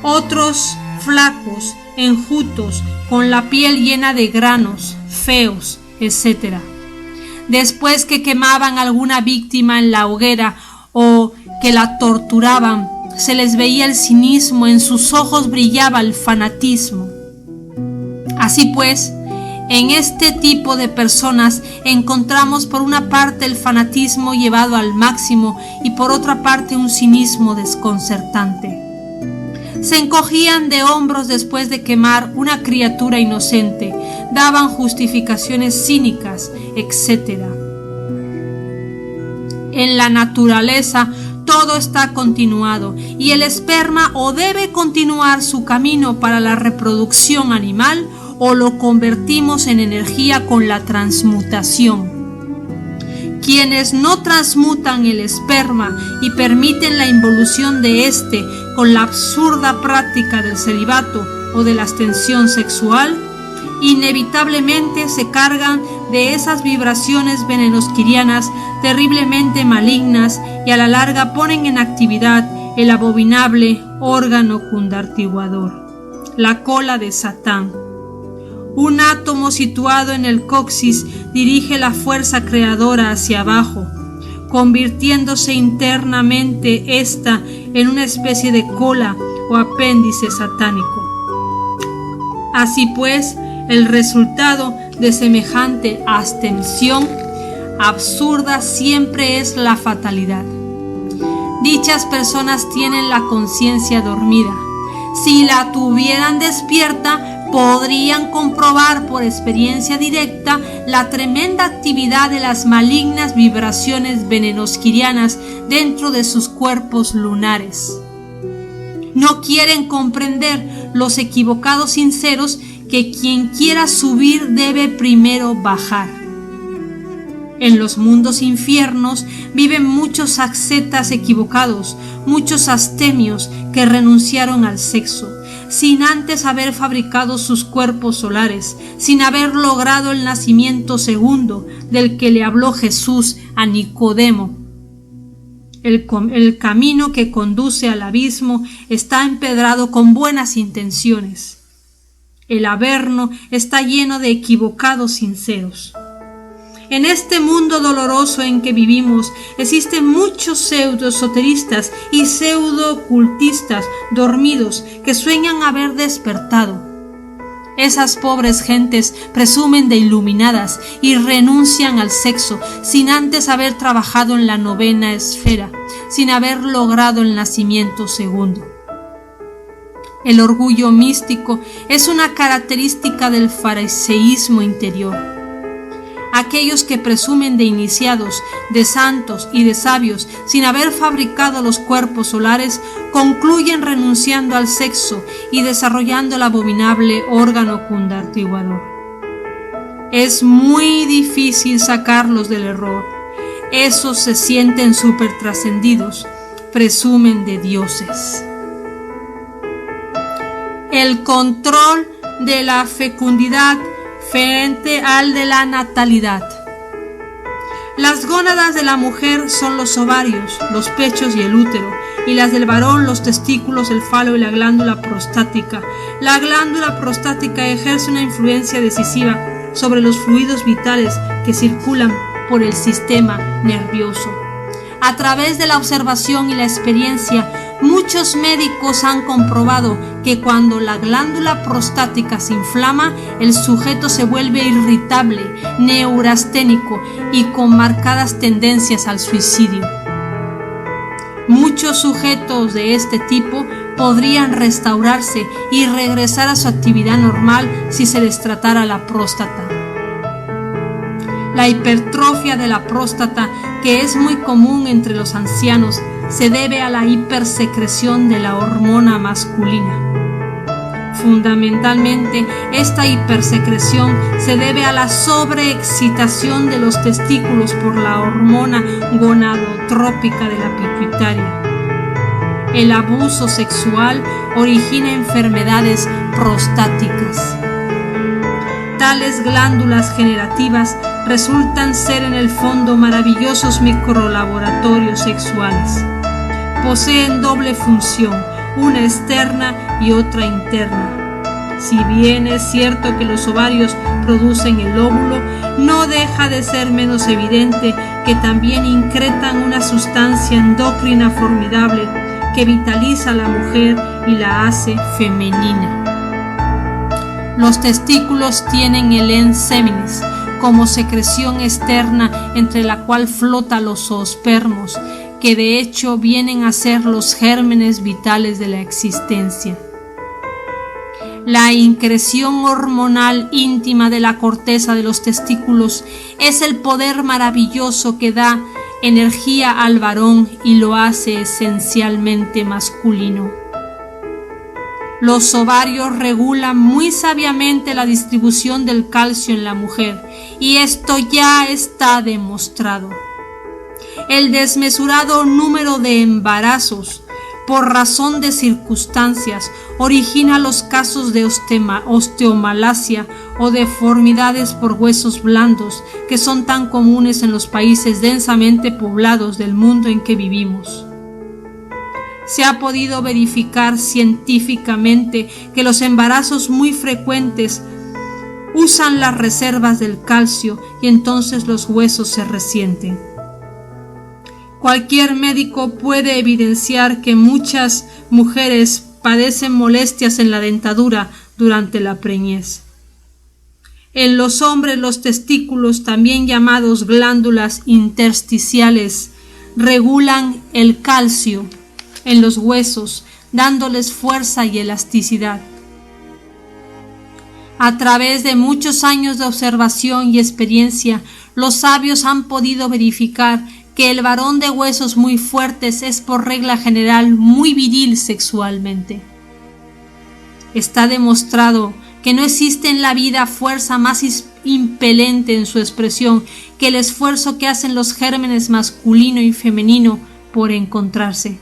Otros flacos, enjutos, con la piel llena de granos, feos, etc. Después que quemaban alguna víctima en la hoguera o que la torturaban, se les veía el cinismo, en sus ojos brillaba el fanatismo. Así pues, en este tipo de personas encontramos por una parte el fanatismo llevado al máximo y por otra parte un cinismo desconcertante. Se encogían de hombros después de quemar una criatura inocente, daban justificaciones cínicas, etc. En la naturaleza todo está continuado y el esperma o debe continuar su camino para la reproducción animal o lo convertimos en energía con la transmutación. Quienes no transmutan el esperma y permiten la involución de éste con la absurda práctica del celibato o de la abstención sexual, inevitablemente se cargan de esas vibraciones venenosquirianas terriblemente malignas y a la larga ponen en actividad el abominable órgano cundartiguador, la cola de Satán. Un átomo situado en el coxis dirige la fuerza creadora hacia abajo, convirtiéndose internamente esta en una especie de cola o apéndice satánico. Así pues, el resultado de semejante abstención absurda siempre es la fatalidad. Dichas personas tienen la conciencia dormida. Si la tuvieran despierta, podrían comprobar por experiencia directa la tremenda actividad de las malignas vibraciones venenosquirianas dentro de sus cuerpos lunares. No quieren comprender los equivocados sinceros que quien quiera subir debe primero bajar. En los mundos infiernos viven muchos ascetas equivocados, muchos astemios que renunciaron al sexo, sin antes haber fabricado sus cuerpos solares, sin haber logrado el nacimiento segundo del que le habló Jesús a Nicodemo. El camino que conduce al abismo está empedrado con buenas intenciones. El Averno está lleno de equivocados sinceros. En este mundo doloroso en que vivimos existen muchos pseudo-esoteristas y pseudo-ocultistas dormidos que sueñan haber despertado. Esas pobres gentes presumen de iluminadas y renuncian al sexo sin antes haber trabajado en la novena esfera, sin haber logrado el nacimiento segundo. El orgullo místico es una característica del fariseísmo interior. Aquellos que presumen de iniciados, de santos y de sabios sin haber fabricado los cuerpos solares, concluyen renunciando al sexo y desarrollando el abominable órgano cundartiguador. Es muy difícil sacarlos del error. Esos se sienten supertrascendidos, presumen de dioses. El control de la fecundidad frente al de la natalidad. Las gónadas de la mujer son los ovarios, los pechos y el útero, y las del varón los testículos, el falo y la glándula prostática. La glándula prostática ejerce una influencia decisiva sobre los fluidos vitales que circulan por el sistema nervioso. A través de la observación y la experiencia, muchos médicos han comprobado que cuando la glándula prostática se inflama, el sujeto se vuelve irritable, neurasténico y con marcadas tendencias al suicidio. Muchos sujetos de este tipo podrían restaurarse y regresar a su actividad normal si se les tratara la próstata. La hipertrofia de la próstata, que es muy común entre los ancianos, se debe a la hipersecreción de la hormona masculina. Fundamentalmente, esta hipersecreción se debe a la sobreexcitación de los testículos por la hormona gonadotrópica de la pituitaria. El abuso sexual origina enfermedades prostáticas. Tales glándulas generativas resultan ser en el fondo maravillosos microlaboratorios sexuales. Poseen doble función, una externa y otra interna. Si bien es cierto que los ovarios producen el óvulo, no deja de ser menos evidente que también incretan una sustancia endocrina formidable que vitaliza a la mujer y la hace femenina. Los testículos tienen el ens seminis como secreción externa entre la cual flotan los zoospermos, que de hecho vienen a ser los gérmenes vitales de la existencia. La increción hormonal íntima de la corteza de los testículos es el poder maravilloso que da energía al varón y lo hace esencialmente masculino. Los ovarios regulan muy sabiamente la distribución del calcio en la mujer, y esto ya está demostrado. El desmesurado número de embarazos, por razón de circunstancias, origina los casos de osteomalacia o deformidades por huesos blandos, que son tan comunes en los países densamente poblados del mundo en que vivimos. Se ha podido verificar científicamente que los embarazos muy frecuentes usan las reservas del calcio y entonces los huesos se resienten. Cualquier médico puede evidenciar que muchas mujeres padecen molestias en la dentadura durante la preñez. En los hombres, los testículos, también llamados glándulas intersticiales, regulan el calcio en los huesos, dándoles fuerza y elasticidad. A través de muchos años de observación y experiencia, los sabios han podido verificar que el varón de huesos muy fuertes es por regla general muy viril sexualmente. Está demostrado que no existe en la vida fuerza más impelente en su expresión que el esfuerzo que hacen los gérmenes masculino y femenino por encontrarse.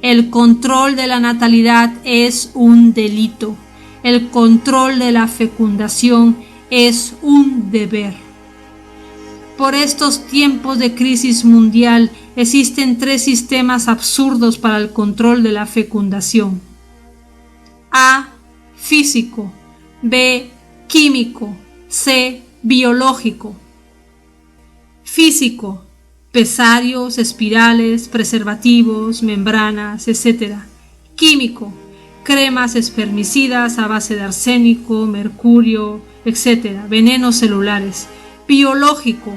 El control de la natalidad es un delito. El control de la fecundación es un deber. Por estos tiempos de crisis mundial existen 3 sistemas absurdos para el control de la fecundación. A. Físico. B. Químico. C. Biológico. Físico: pesarios, espirales, preservativos, membranas, etc. Químico: cremas espermicidas a base de arsénico, mercurio, etc. Venenos celulares. Biológico: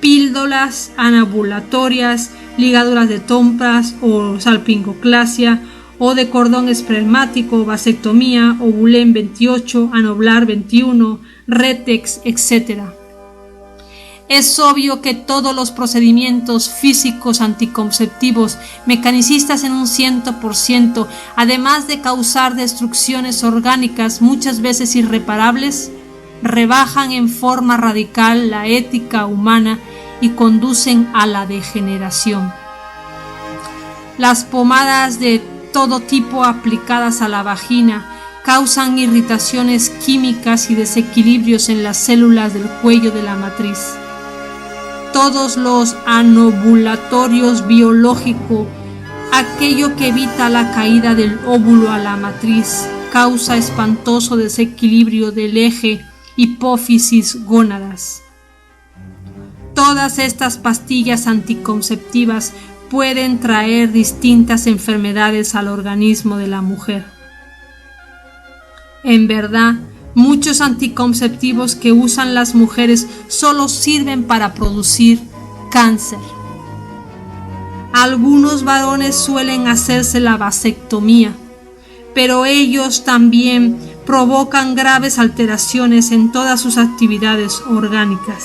píldoras anabulatorias, ligaduras de trompas o salpingoclasia o de cordón espermático, vasectomía, Ovulen 28, Anoblar 21, Retex, etc. Es obvio que todos los procedimientos físicos anticonceptivos mecanicistas en un 100%, además de causar destrucciones orgánicas muchas veces irreparables, rebajan en forma radical la ética humana y conducen a la degeneración. Las pomadas de todo tipo aplicadas a la vagina causan irritaciones químicas y desequilibrios en las células del cuello de la matriz. Todos los anovulatorios biológicos, aquello que evita la caída del óvulo a la matriz, causa espantoso desequilibrio del eje hipófisis-gónadas. Todas estas pastillas anticonceptivas pueden traer distintas enfermedades al organismo de la mujer. En verdad, muchos anticonceptivos que usan las mujeres solo sirven para producir cáncer. Algunos varones suelen hacerse la vasectomía, pero ellos también provocan graves alteraciones en todas sus actividades orgánicas.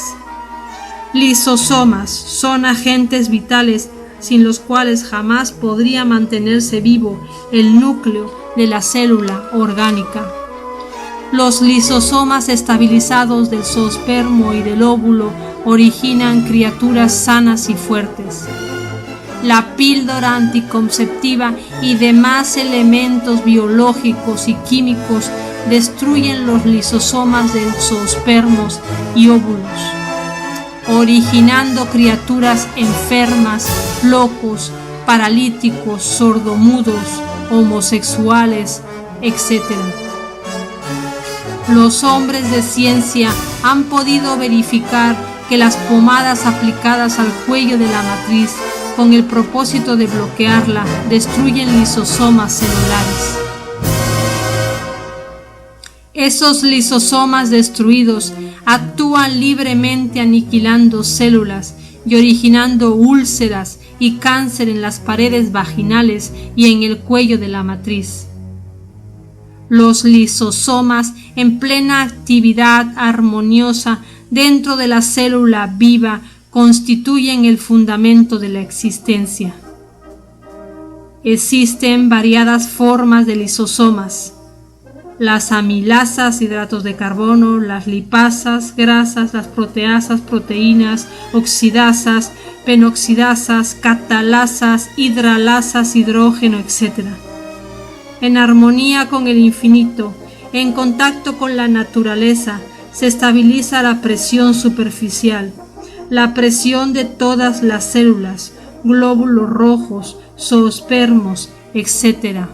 Lisosomas son agentes vitales sin los cuales jamás podría mantenerse vivo el núcleo de la célula orgánica. Los lisosomas estabilizados del zoospermo y del óvulo originan criaturas sanas y fuertes. La píldora anticonceptiva y demás elementos biológicos y químicos destruyen los lisosomas de zoospermos y óvulos, originando criaturas enfermas, locos, paralíticos, sordomudos, homosexuales, etc. Los hombres de ciencia han podido verificar que las pomadas aplicadas al cuello de la matriz con el propósito de bloquearla destruyen lisosomas celulares. Esos lisosomas destruidos actúan libremente aniquilando células y originando úlceras y cáncer en las paredes vaginales y en el cuello de la matriz. Los lisosomas, en plena actividad armoniosa dentro de la célula viva, constituyen el fundamento de la existencia. Existen variadas formas de lisosomas: las amilasas, hidratos de carbono, las lipasas, grasas, las proteasas, proteínas, oxidasas, penoxidasas, catalasas, hidralasas, hidrógeno, etc. En armonía con el infinito, en contacto con la naturaleza, se estabiliza la presión superficial, la presión de todas las células, glóbulos rojos, zoospermos, etc.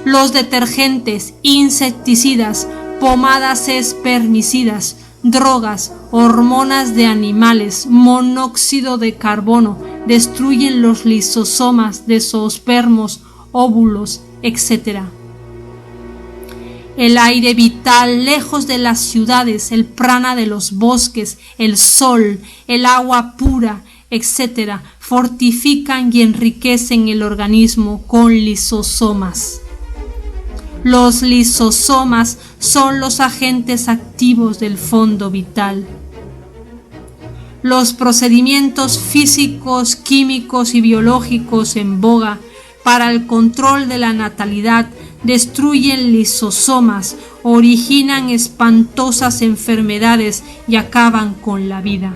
Los detergentes, insecticidas, pomadas espermicidas, drogas, hormonas de animales, monóxido de carbono, destruyen los lisosomas de zoospermos, óvulos, etc. El aire vital lejos de las ciudades, el prana de los bosques, el sol, el agua pura, etc., fortifican y enriquecen el organismo con lisosomas. Los lisosomas son los agentes activos del fondo vital. Los procedimientos físicos, químicos y biológicos en boga para el control de la natalidad destruyen lisosomas, originan espantosas enfermedades y acaban con la vida.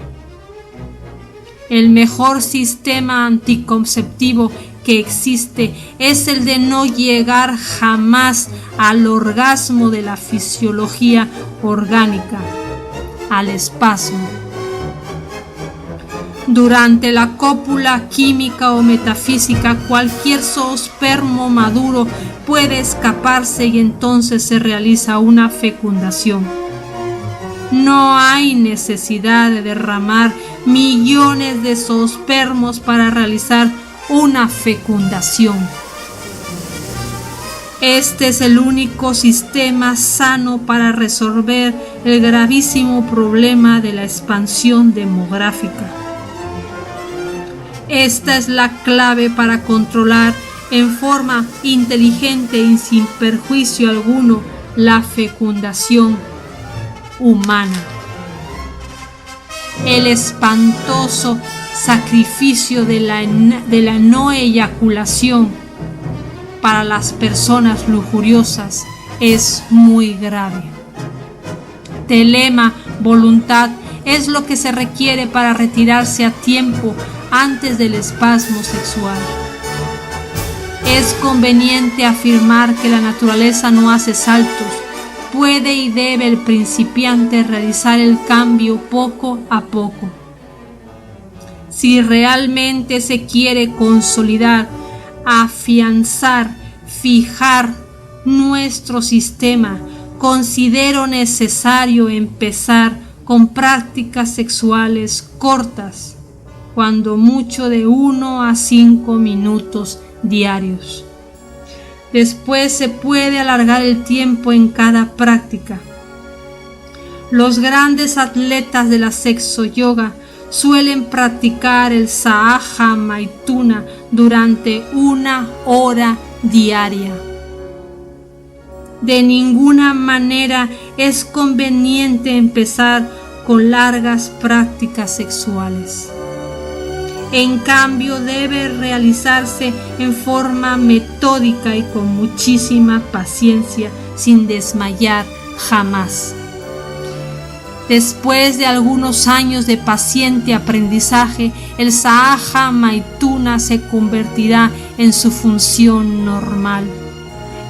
El mejor sistema anticonceptivo que existe es el de no llegar jamás al orgasmo de la fisiología orgánica, al espasmo. Durante la cópula química o metafísica, cualquier zoospermo maduro puede escaparse y entonces se realiza una fecundación. No hay necesidad de derramar millones de zoospermos para realizar una fecundación. Este es el único sistema sano para resolver el gravísimo problema de la expansión demográfica. Esta es la clave para controlar en forma inteligente y sin perjuicio alguno la fecundación humana. El espantoso sacrificio de la no eyaculación para las personas lujuriosas es muy grave. Telema, voluntad, es lo que se requiere para retirarse a tiempo antes del espasmo sexual. Es conveniente afirmar que la naturaleza no hace saltos. Puede y debe el principiante realizar el cambio poco a poco. Si realmente se quiere consolidar, afianzar, fijar nuestro sistema, considero necesario empezar con prácticas sexuales cortas, cuando mucho de 1 a 5 minutos diarios. Después se puede alargar el tiempo en cada práctica. Los grandes atletas de la sexo yoga suelen practicar el Sahaja Maituna durante 1 hora diaria. De ninguna manera es conveniente empezar con largas prácticas sexuales. En cambio, debe realizarse en forma metódica y con muchísima paciencia, sin desmayar jamás. Después de algunos años de paciente aprendizaje, el Sahaja Maituna se convertirá en su función normal,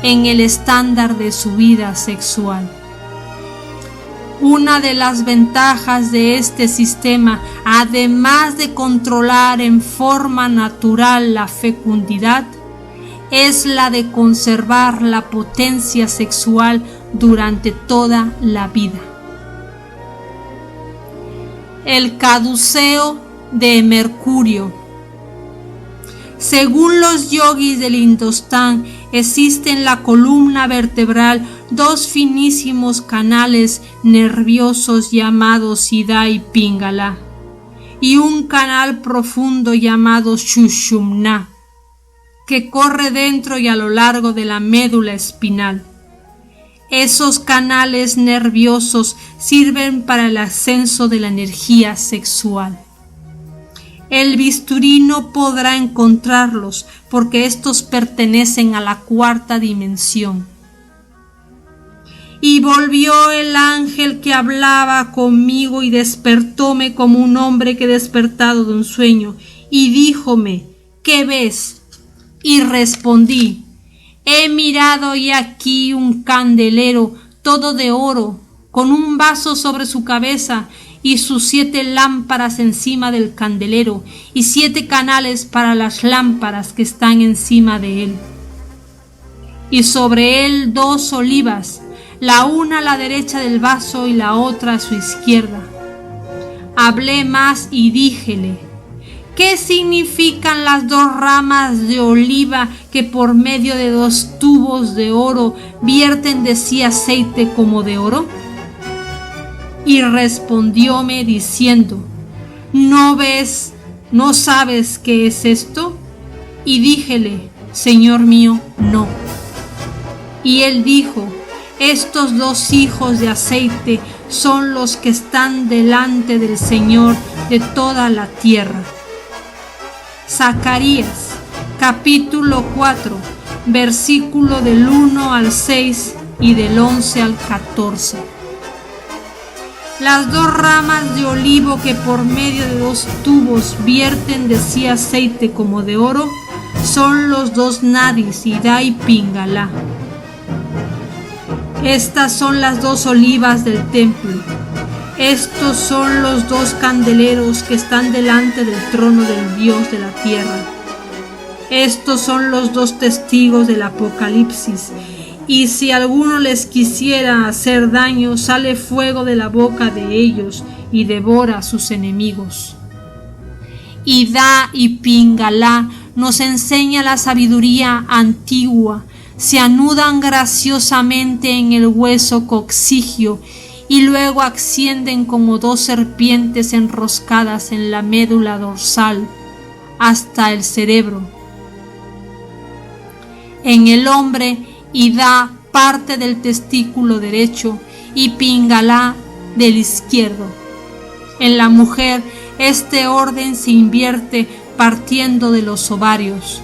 en el estándar de su vida sexual. Una de las ventajas de este sistema, además de controlar en forma natural la fecundidad, es la de conservar la potencia sexual durante toda la vida. El caduceo de Mercurio. Según los yogis del Indostán, existe en la columna vertebral 2 finísimos canales nerviosos llamados Ida y Pingala, y un canal profundo llamado Sushumna, que corre dentro y a lo largo de la médula espinal. Esos canales nerviosos sirven para el ascenso de la energía sexual. El bisturí no podrá encontrarlos porque estos pertenecen a la 4ª dimensión. Y volvió el ángel que hablaba conmigo y despertóme como un hombre que despertado de un sueño, y díjome: ¿qué ves? Y respondí: he mirado y aquí un candelero todo de oro, con un vaso sobre su cabeza, y sus 7 lámparas encima del candelero, y 7 canales para las lámparas que están encima de él. Y sobre él 2 olivas, la una a la derecha del vaso y la otra a su izquierda. Hablé más y díjele: ¿qué significan las 2 ramas de oliva que por medio de 2 tubos de oro vierten de sí aceite como de oro? Y respondióme diciendo: ¿no ves, no sabes qué es esto? Y díjele: Señor mío, no. Y él dijo: estos 2 hijos de aceite son los que están delante del Señor de toda la tierra. Zacarías, capítulo 4, versículo del 1 al 6 y del 11 al 14. Las 2 ramas de olivo que por medio de 2 tubos vierten de sí aceite como de oro son los 2 nadis, Ida y Pingalá. Estas son las 2 olivas del templo. Estos son los 2 candeleros que están delante del trono del Dios de la tierra. Estos son los 2 testigos del Apocalipsis. Y si alguno les quisiera hacer daño, sale fuego de la boca de ellos y devora a sus enemigos. Ida y Pingalá nos enseña la sabiduría antigua. Se anudan graciosamente en el hueso coccigio y luego ascienden como 2 serpientes enroscadas en la médula dorsal hasta el cerebro. En el hombre, Ida parte del testículo derecho y Pingalá del izquierdo. En la mujer, este orden se invierte partiendo de los ovarios.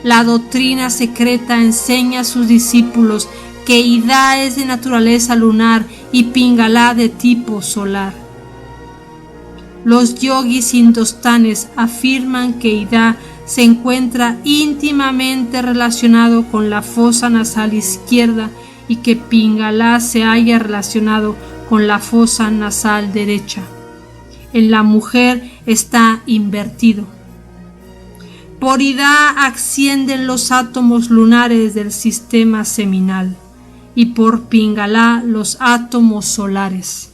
La doctrina secreta enseña a sus discípulos que Ida es de naturaleza lunar y Pingalá de tipo solar. Los yogis hindustanes afirman que Ida se encuentra íntimamente relacionado con la fosa nasal izquierda y que Pingalá se halla relacionado con la fosa nasal derecha. En la mujer está invertido. Por Ida ascienden los átomos lunares del sistema seminal y por Pingalá los átomos solares.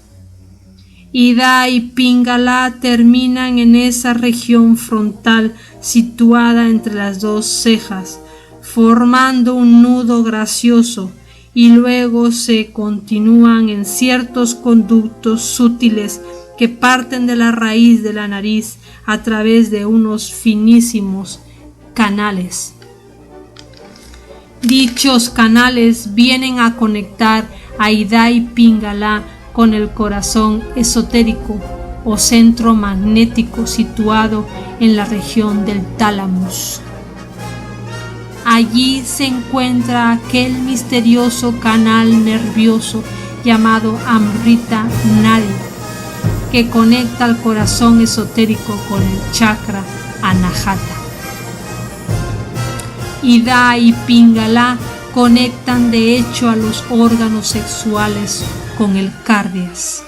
Ida y Pingalá terminan en esa región frontal situada entre las 2 cejas, formando un nudo gracioso, y luego se continúan en ciertos conductos sutiles que parten de la raíz de la nariz a través de unos finísimos canales. Dichos canales vienen a conectar a Ida y Pingalá con el corazón esotérico o centro magnético situado en la región del tálamo. Allí se encuentra aquel misterioso canal nervioso llamado Amrita Nadi, que conecta al corazón esotérico con el chakra Anahata. Ida y Pingalá conectan de hecho a los órganos sexuales con el cardias.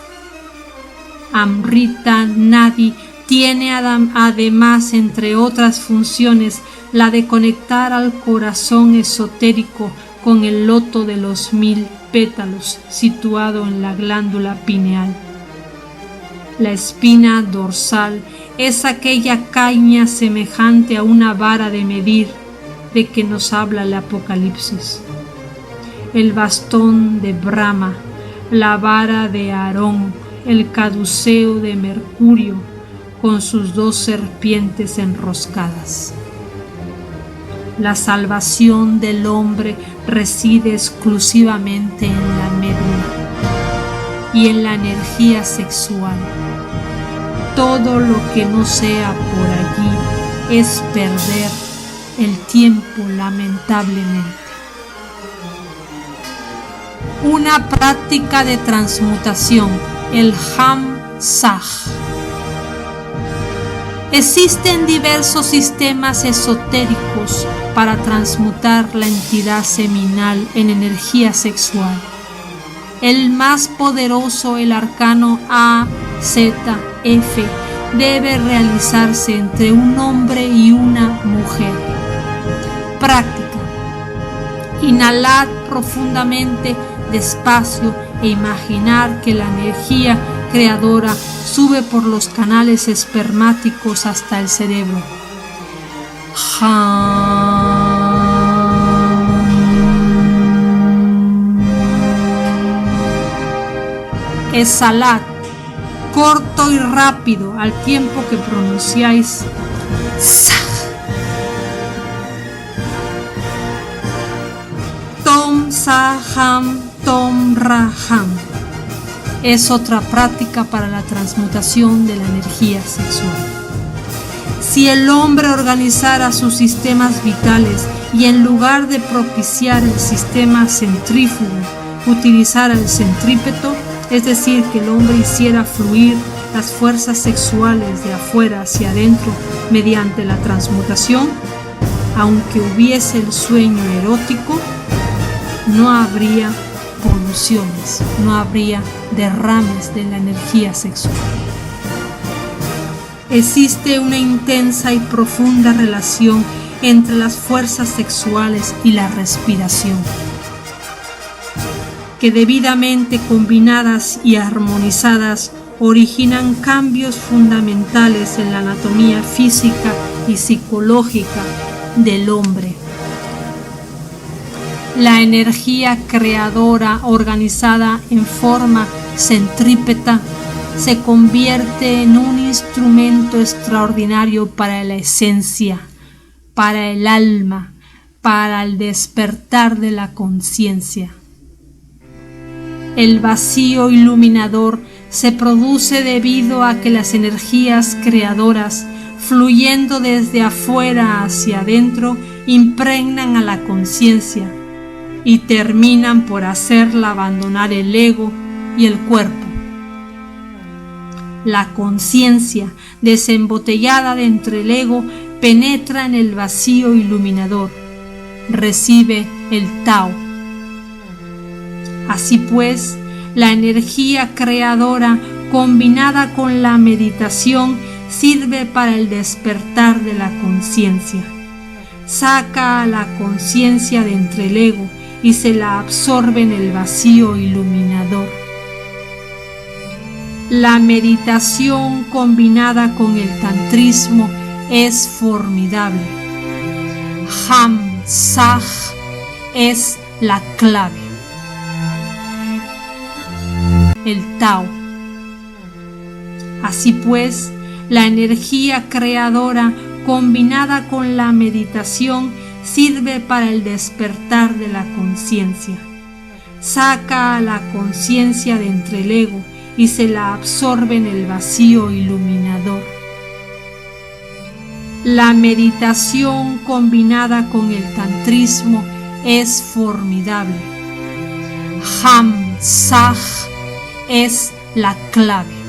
Amrita Nadi tiene además, entre otras funciones, la de conectar al corazón esotérico con el loto de los 1000 pétalos situado en la glándula pineal. La espina dorsal es aquella caña semejante a una vara de medir de que nos habla el Apocalipsis. El bastón de Brahma, la vara de Aarón, el caduceo de Mercurio con sus 2 serpientes enroscadas. La salvación del hombre reside exclusivamente en la médula y en la energía sexual. Todo lo que no sea por allí es perder el tiempo, lamentablemente. Una práctica de transmutación, el Ham-Saj. Existen diversos sistemas esotéricos para transmutar la entidad seminal en energía sexual. El más poderoso, el arcano A ZF debe realizarse entre un hombre y una mujer. Práctica. Inhalad profundamente, despacio, e imaginar que la energía creadora sube por los canales espermáticos hasta el cerebro. Exhalad, corto y rápido, al tiempo que pronunciáis Sah. Tom Saham Tom Raham. Es otra práctica para la transmutación de la energía sexual. Si el hombre organizara sus sistemas vitales y en lugar de propiciar el sistema centrífugo, utilizara el centrípeto, es decir, que el hombre hiciera fluir las fuerzas sexuales de afuera hacia adentro mediante la transmutación, aunque hubiese el sueño erótico, no habría poluciones, no habría derrames de la energía sexual. Existe una intensa y profunda relación entre las fuerzas sexuales y la respiración, que debidamente combinadas y armonizadas originan cambios fundamentales en la anatomía física y psicológica del hombre. La energía creadora organizada en forma centrípeta se convierte en un instrumento extraordinario para la esencia, para el alma, para el despertar de la conciencia. El vacío iluminador se produce debido a que las energías creadoras, fluyendo desde afuera hacia adentro, impregnan a la conciencia y terminan por hacerla abandonar el ego y el cuerpo. La conciencia, desembotellada de entre el ego, penetra en el vacío iluminador, recibe el Tao. Así pues, la energía creadora combinada con la meditación sirve para el despertar de la conciencia. Saca a la conciencia de entre el ego y se la absorbe en el vacío iluminador. La meditación combinada con el tantrismo es formidable. Ham Sah es la clave. El Tao. Así pues, la energía creadora combinada con la meditación sirve para el despertar de la conciencia. Saca a la conciencia de entre el ego y se la absorbe en el vacío iluminador. La meditación combinada con el tantrismo es formidable. Ham Sah es la clave.